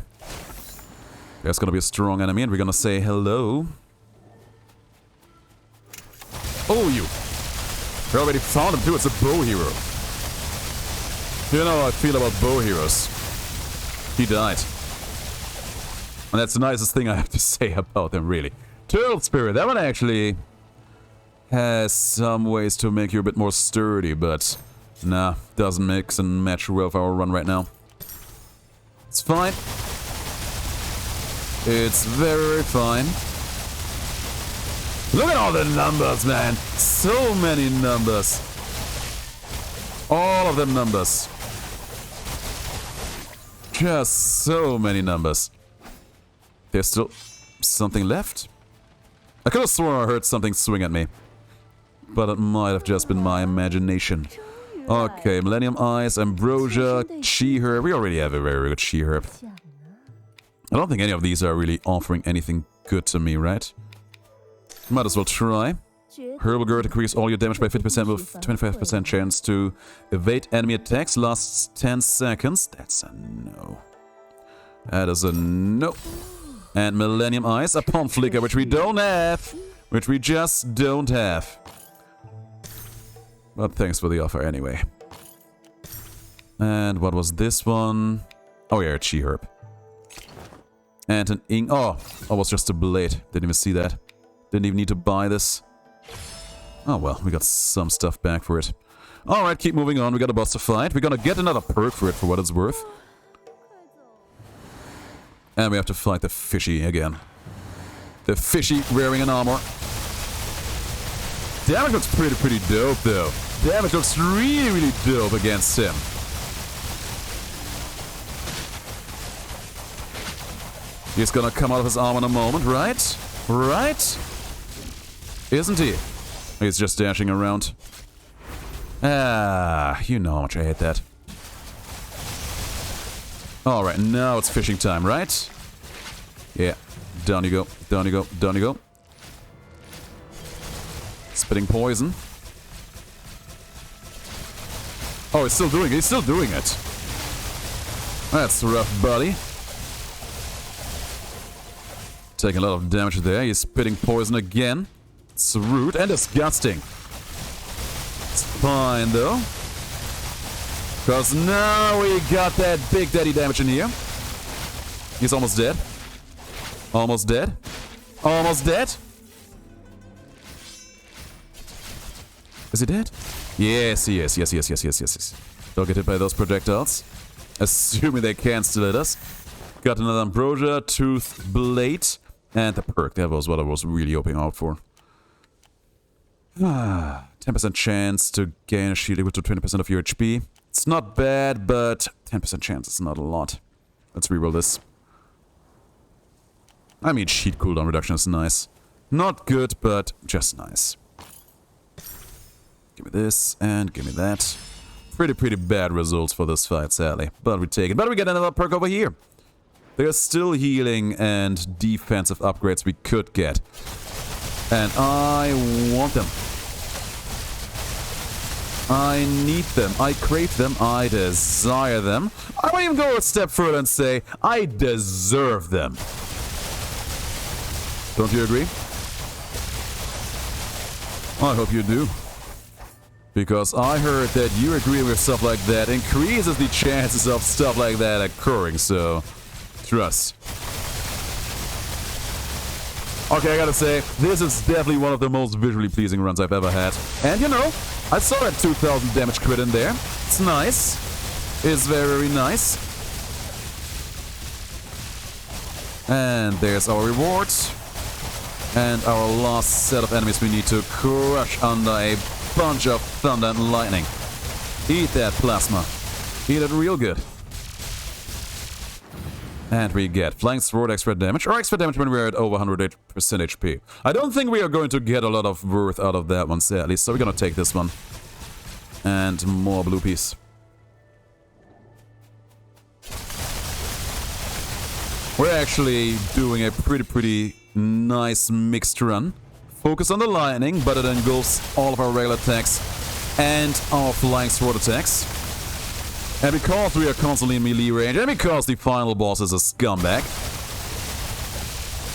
There's gonna be a strong enemy and we're gonna say hello. Oh, you! We already found him too, it's a bow hero. You know how I feel about bow heroes. He died. And that's the nicest thing I have to say about them, really. Turtle Spirit, that one actually has some ways to make you a bit more sturdy, but nah, doesn't mix and match well with our run right now. It's fine. It's very fine. Look at all the numbers, man! So many numbers. All of them numbers. Just so many numbers. There's still something left? I could have sworn I heard something swing at me. But it might have just been my imagination. Okay, Millennium Eyes, Ambrosia, Chi Herb. We already have a very good Chi Herb. I don't think any of these are really offering anything good to me, right? Might as well try. Herbal Gourd increase all your damage by 50% with 25% chance to evade enemy attacks. Lasts 10 seconds. That's a no. That is a no. And Millennium Eyes, a Palm Flicker, which we don't have. Which we just don't have. But thanks for the offer anyway. And what was this one? Oh yeah, Chi Herb. And an ink. Oh, that was just a blade. Didn't even see that. Didn't even need to buy this. Oh well, we got some stuff back for it. Alright, keep moving on. We got a boss to fight. We're gonna get another perk for it for what it's worth. And we have to fight the fishy again. The fishy wearing an armor. Damage looks pretty dope though. Damage looks really dope against him. He's gonna come out of his armor in a moment, right? Right? Isn't he? He's just dashing around. Ah, you know how much I hate that. Alright, now it's fishing time, right? Yeah. Down you go, down you go, down you go. Spitting poison. Oh, he's still doing it. That's rough, buddy. Taking a lot of damage there. He's spitting poison again. It's rude and disgusting. It's fine, though. Because now we got that Big Daddy damage in here. He's almost dead. Almost dead. Almost dead. Is he dead? Yes, he is. Yes. Don't get hit by those projectiles. Assuming they can't still hit us. Got another Ambrosia, Tooth Blade, and the perk. That was what I was really hoping out for. 10% chance to gain a shield equal to 20% of your HP. It's not bad, but 10% chance is not a lot. Let's reroll this. I mean, sheet cooldown reduction is nice. Not good, but just nice. Give me this, and give me that. Pretty bad results for this fight, sadly. But we take it. But we get another perk over here. There's still healing and defensive upgrades we could get. And I want them. I need them. I crave them. I desire them. I might even go a step further and say, I deserve them. Don't you agree? I hope you do. Because I heard that you agree with stuff like that increases the chances of stuff like that occurring, so trust. Okay, I gotta say, this is definitely one of the most visually pleasing runs I've ever had. And you know, I saw that 2000 damage crit in there. It's nice. It's very nice. And there's our reward. And our last set of enemies we need to crush under a bunch of thunder and lightning. Eat that plasma. Eat it real good. And we get Flying Sword extra damage, or extra damage when we're at over 100% HP. I don't think we are going to get a lot of worth out of that one, sadly, so we're gonna take this one. And more blue piece. We're actually doing a pretty nice mixed run. Focus on the lightning, but it engulfs all of our regular attacks and our Flying Sword attacks. And because we are constantly in melee range, and because the final boss is a scumbag,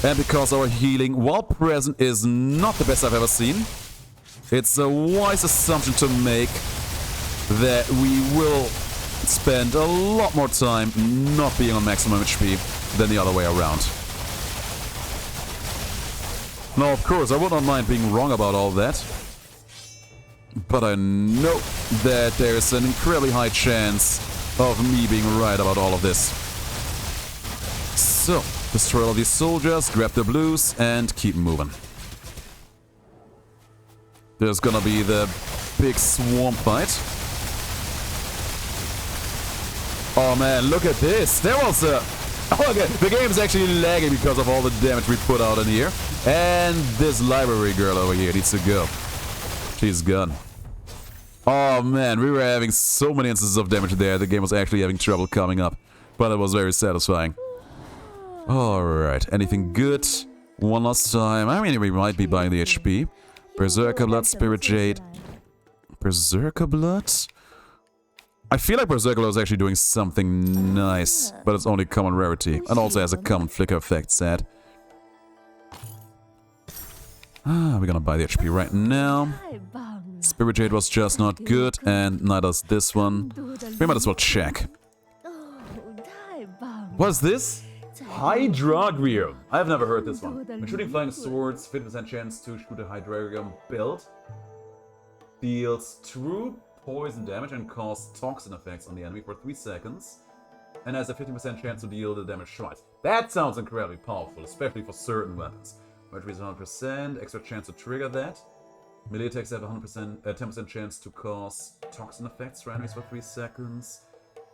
and because our healing, while present, is not the best I've ever seen, it's a wise assumption to make that we will spend a lot more time not being on maximum HP than the other way around. Now, of course, I would not mind being wrong about all that. But I know that there's an incredibly high chance of me being right about all of this. So, destroy all these soldiers, grab the blues, and keep moving. There's gonna be the big swarm fight. Oh man, look at this! There was a... Oh, okay, the game is actually lagging because of all the damage we put out in here. And this library girl over here needs to go. She's gone. Oh man, we were having so many instances of damage there. The game was actually having trouble coming up. But it was very satisfying. Alright, anything good? One last time. I mean, we might be buying the HP. Berserker Blood, Spirit Jade. Berserker Blood? I feel like Berserker Blood is actually doing something nice. But it's only common rarity. And also has a common flicker effect, sad. We're gonna buy the HP right now. Spirit Jade was just not good, and neither is this one. We might as well check. What's this? Hydragrium. I have never heard this one. When shooting flying swords, 50% chance to shoot a Hydragrium build. Deals true poison damage and cause toxin effects on the enemy for 3 seconds. And has a 50% chance to deal the damage twice. That sounds incredibly powerful, especially for certain weapons. Melee is 100%, extra chance to trigger that. Melee attacks have 10% chance to cause toxin effects for enemies for 3 seconds.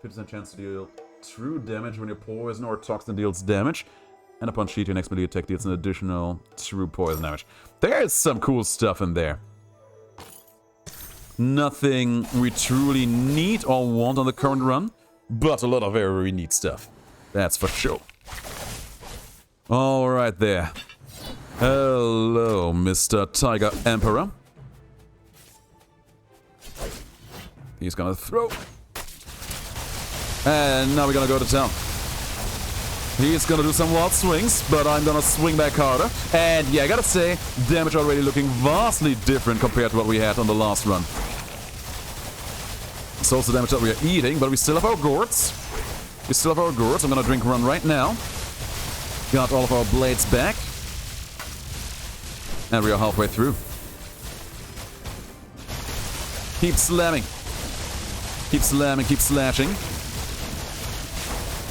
50% chance to deal true damage when your poison or toxin deals damage. And upon cheat, your next melee attack deals an additional true poison damage. There is some cool stuff in there. Nothing we truly need or want on the current run, but a lot of very neat stuff. That's for sure. Alright there. Hello, Mr. Tiger Emperor. He's gonna throw. And now we're gonna go to town. He's gonna do some wild swings, but I'm gonna swing back harder. And yeah, I gotta say, damage already looking vastly different compared to what we had on the last run. It's also damage that we are eating, but we still have our gourds. We still have our gourds. I'm gonna drink one right now. Got all of our blades back. And we are halfway through. Keep slamming. Keep slamming, keep slashing.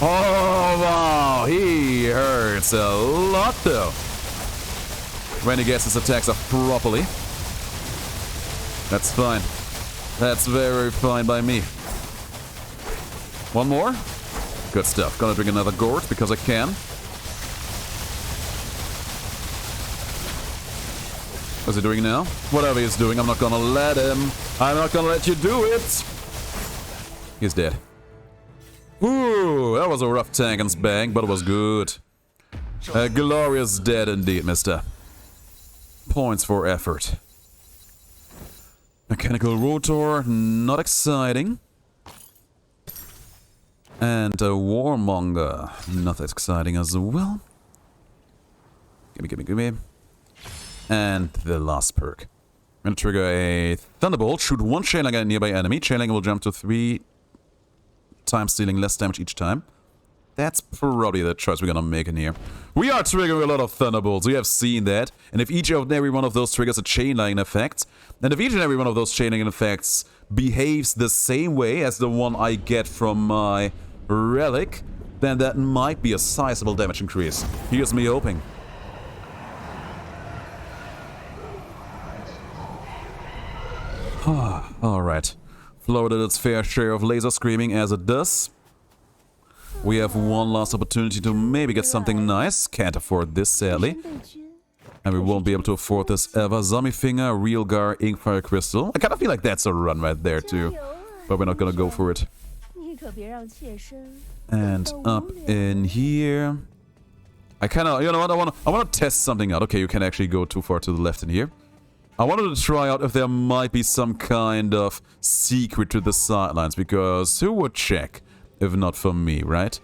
Oh, wow. He hurts a lot, though. When he gets his attacks off properly. That's fine. That's very fine by me. One more. Good stuff. Gonna drink another gourd because I can. What's he doing now? Whatever he's doing, I'm not gonna let him. I'm not gonna let you do it. He's dead. Ooh, that was a rough tank and bang, but it was good. A glorious dead indeed, mister. Points for effort. Mechanical rotor, not exciting. And a warmonger, not exciting as well. Gimme. And the last perk. I'm gonna trigger a Thunderbolt, shoot one Chainlink at a nearby enemy. Chainlink will jump to 3 times, dealing less damage each time. That's probably the choice we're gonna make in here. We are triggering a lot of Thunderbolts, we have seen that. And if each and every one of those triggers a chain lightning effect, and if each and every one of those chain lightning effects behaves the same way as the one I get from my relic, then that might be a sizable damage increase. Here's me hoping. Alright. Flow did its fair share of laser screaming as it does. We have one last opportunity to maybe get something nice. Can't afford this, sadly. And we won't be able to afford this ever. Zombie Finger, Realgar, Inkfire Crystal. I kind of feel like that's a run right there, too. But we're not gonna go for it. And up in here... I kind of... You know what? I want to test something out. Okay, you can actually go too far to the left in here. I wanted to try out if there might be some kind of secret to the sidelines, because who would check if not for me, right?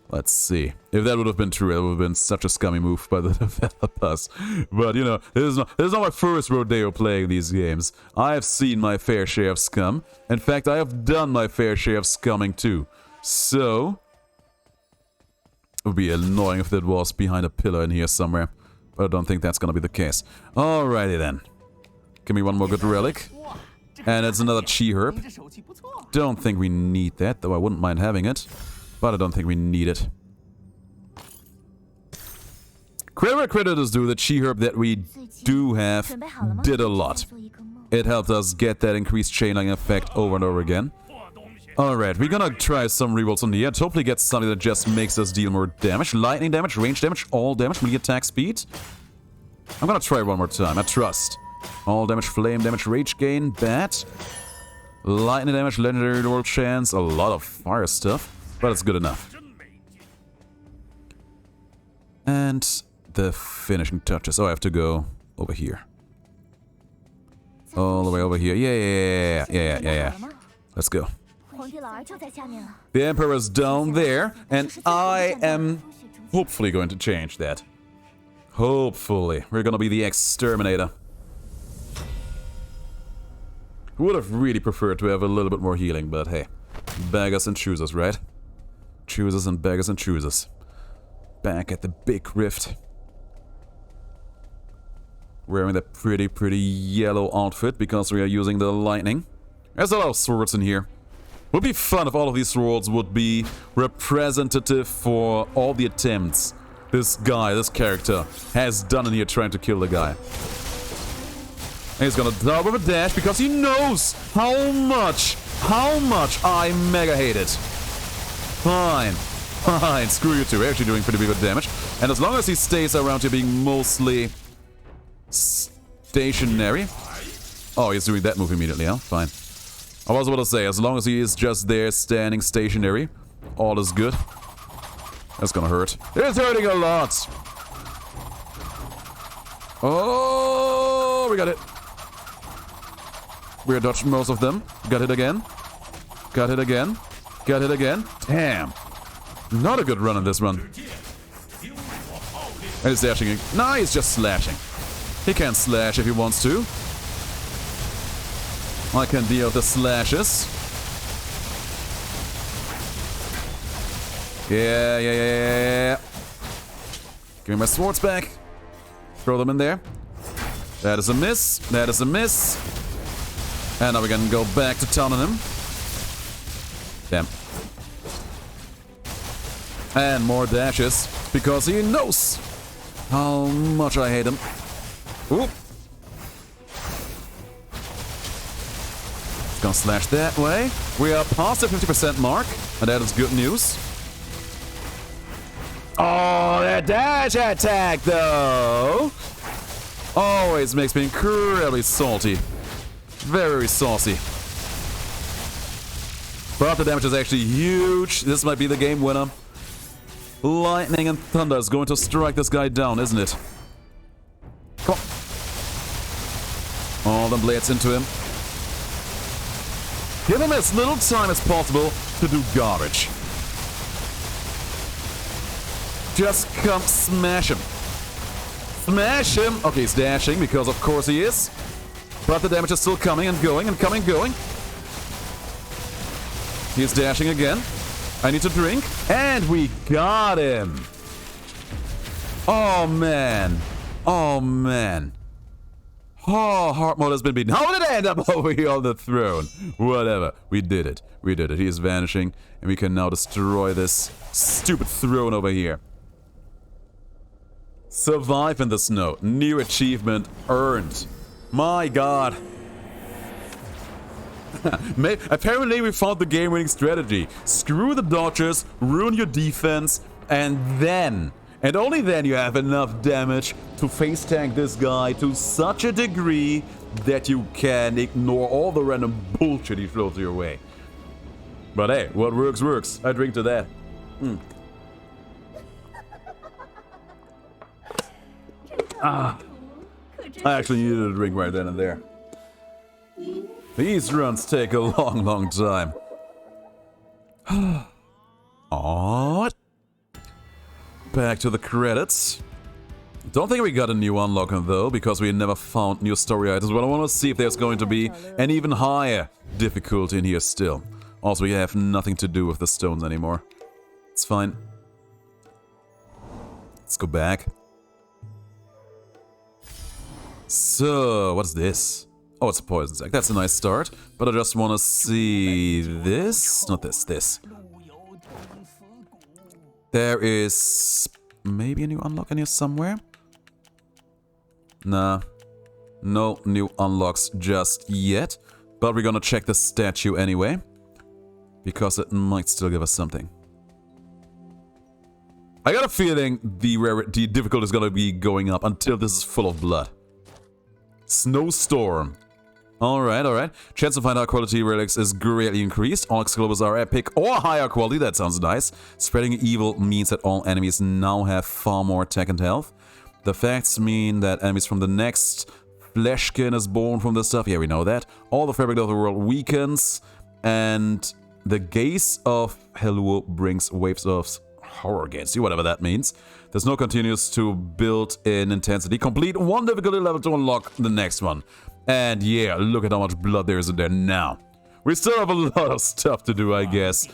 Let's see. If that would have been true, it would have been such a scummy move by the developers. But, you know, this is not my first rodeo playing these games. I have seen my fair share of scum. In fact, I have done my fair share of scumming too. So, it would be annoying if that was behind a pillar in here somewhere. But I don't think that's gonna be the case. Alrighty then. Give me one more good relic. And it's another Chi Herb. Don't think we need that, though I wouldn't mind having it. But I don't think we need it. Credit where credit is due, the Chi Herb that we do have did a lot. It helped us get that increased chain lightning effect over and over again. Alright, we're gonna try some rerolls on the edge. Hopefully get something that just makes us deal more damage. Lightning damage, range damage, all damage, melee attack speed. I'm gonna try one more time, I trust. All damage, flame damage, rage gain, bad. Lightning damage, legendary world chance, a lot of fire stuff. But it's good enough. And the finishing touches. Oh, I have to go over here. All the way over here. Yeah. Let's go. The Emperor's down there, and I am hopefully going to change that. Hopefully. We're gonna be the Exterminator. Would have really preferred to have a little bit more healing, but hey. Beggars and choosers, right? Choosers and beggars and choosers. Back at the big rift. Wearing that pretty yellow outfit because we are using the lightning. There's a lot of swords in here. Would be fun if all of these swords would be representative for all the attempts this guy, this character, has done in here trying to kill the guy. And he's gonna double with a dash because he knows how much I mega hate it. Fine, screw you two. We're actually doing pretty good damage. And as long as he stays around here being mostly stationary. Oh, he's doing that move immediately, huh? Fine. I was about to say, as long as he is just there standing stationary, all is good. That's gonna hurt. It's hurting a lot. Oh, we got it. We're dodging most of them. Got hit again. Got hit again. Got hit again. Damn. Not a good run in this run. And he's dashing. No, he's just slashing. He can slash if he wants to. I can deal with the slashes. Yeah. Give me my swords back. Throw them in there. That is a miss. That is a miss. And now we can go back to town on him. Damn. And more dashes. Because he knows how much I hate him. Oop. Gonna slash that way. We are past the 50% mark. And that is good news. Oh, that dash attack, though, always makes me incredibly salty. Very saucy. But the damage is actually huge. This might be the game winner. Lightning and thunder is going to strike this guy down, isn't it? Come on. All the blades into him. Give him as little time as possible to do garbage. Just come smash him. Smash him! Okay, he's dashing, because of course he is. But the damage is still coming and going and coming and going. He's dashing again. I need to drink. And we got him! Oh, man. Oh, man. Oh, hard mode has been beaten. How did I end up over here on the throne? Whatever. We did it. We did it. He is vanishing. And we can now destroy this stupid throne over here. Survive in the snow. New achievement earned. My god. Apparently we found the game-winning strategy. Screw the dodgers, ruin your defense, and then, and only then, you have enough damage to face tank this guy to such a degree that you can ignore all the random bullshit he throws your way. But hey, what works works. I drink to that. I actually needed a drink right then and there. These runs take a long time. Alright. Back to the credits. Don't think we got a new unlock though, because we never found new story items, but I want to see if there's going to be an even higher difficulty in here still. Also, we have nothing to do with the stones anymore. It's fine. Let's go back. So, what's this? Oh, it's a poison sac. That's a nice start. But I just want to see this. Not this, this. There is maybe a new unlock in here somewhere? Nah. No new unlocks just yet. But we're gonna check the statue anyway. Because it might still give us something. I got a feeling the difficulty is gonna be going up until this is full of blood. Snowstorm. Alright. Chance to find high quality relics is greatly increased. All Excaliburs are epic or higher quality, that sounds nice. Spreading evil means that all enemies now have far more attack and health. The facts mean that enemies from the next fleshkin is born from this stuff. Yeah, we know that. All the fabric of the world weakens. And the gaze of Helluo brings waves of horror against you, whatever that means. The snow continues to build in intensity. Complete one difficulty level to unlock the next one. And yeah, look at how much blood there is in there now. We still have a lot of stuff to do, I guess.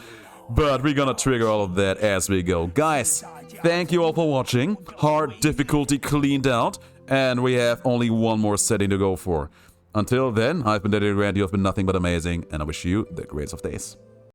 But we're gonna trigger all of that as we go. Guys, thank you all for watching. Hard difficulty cleaned out. And we have only one more setting to go for. Until then, I've been DaddyTheGrand, you have been nothing but amazing. And I wish you the greatest of days.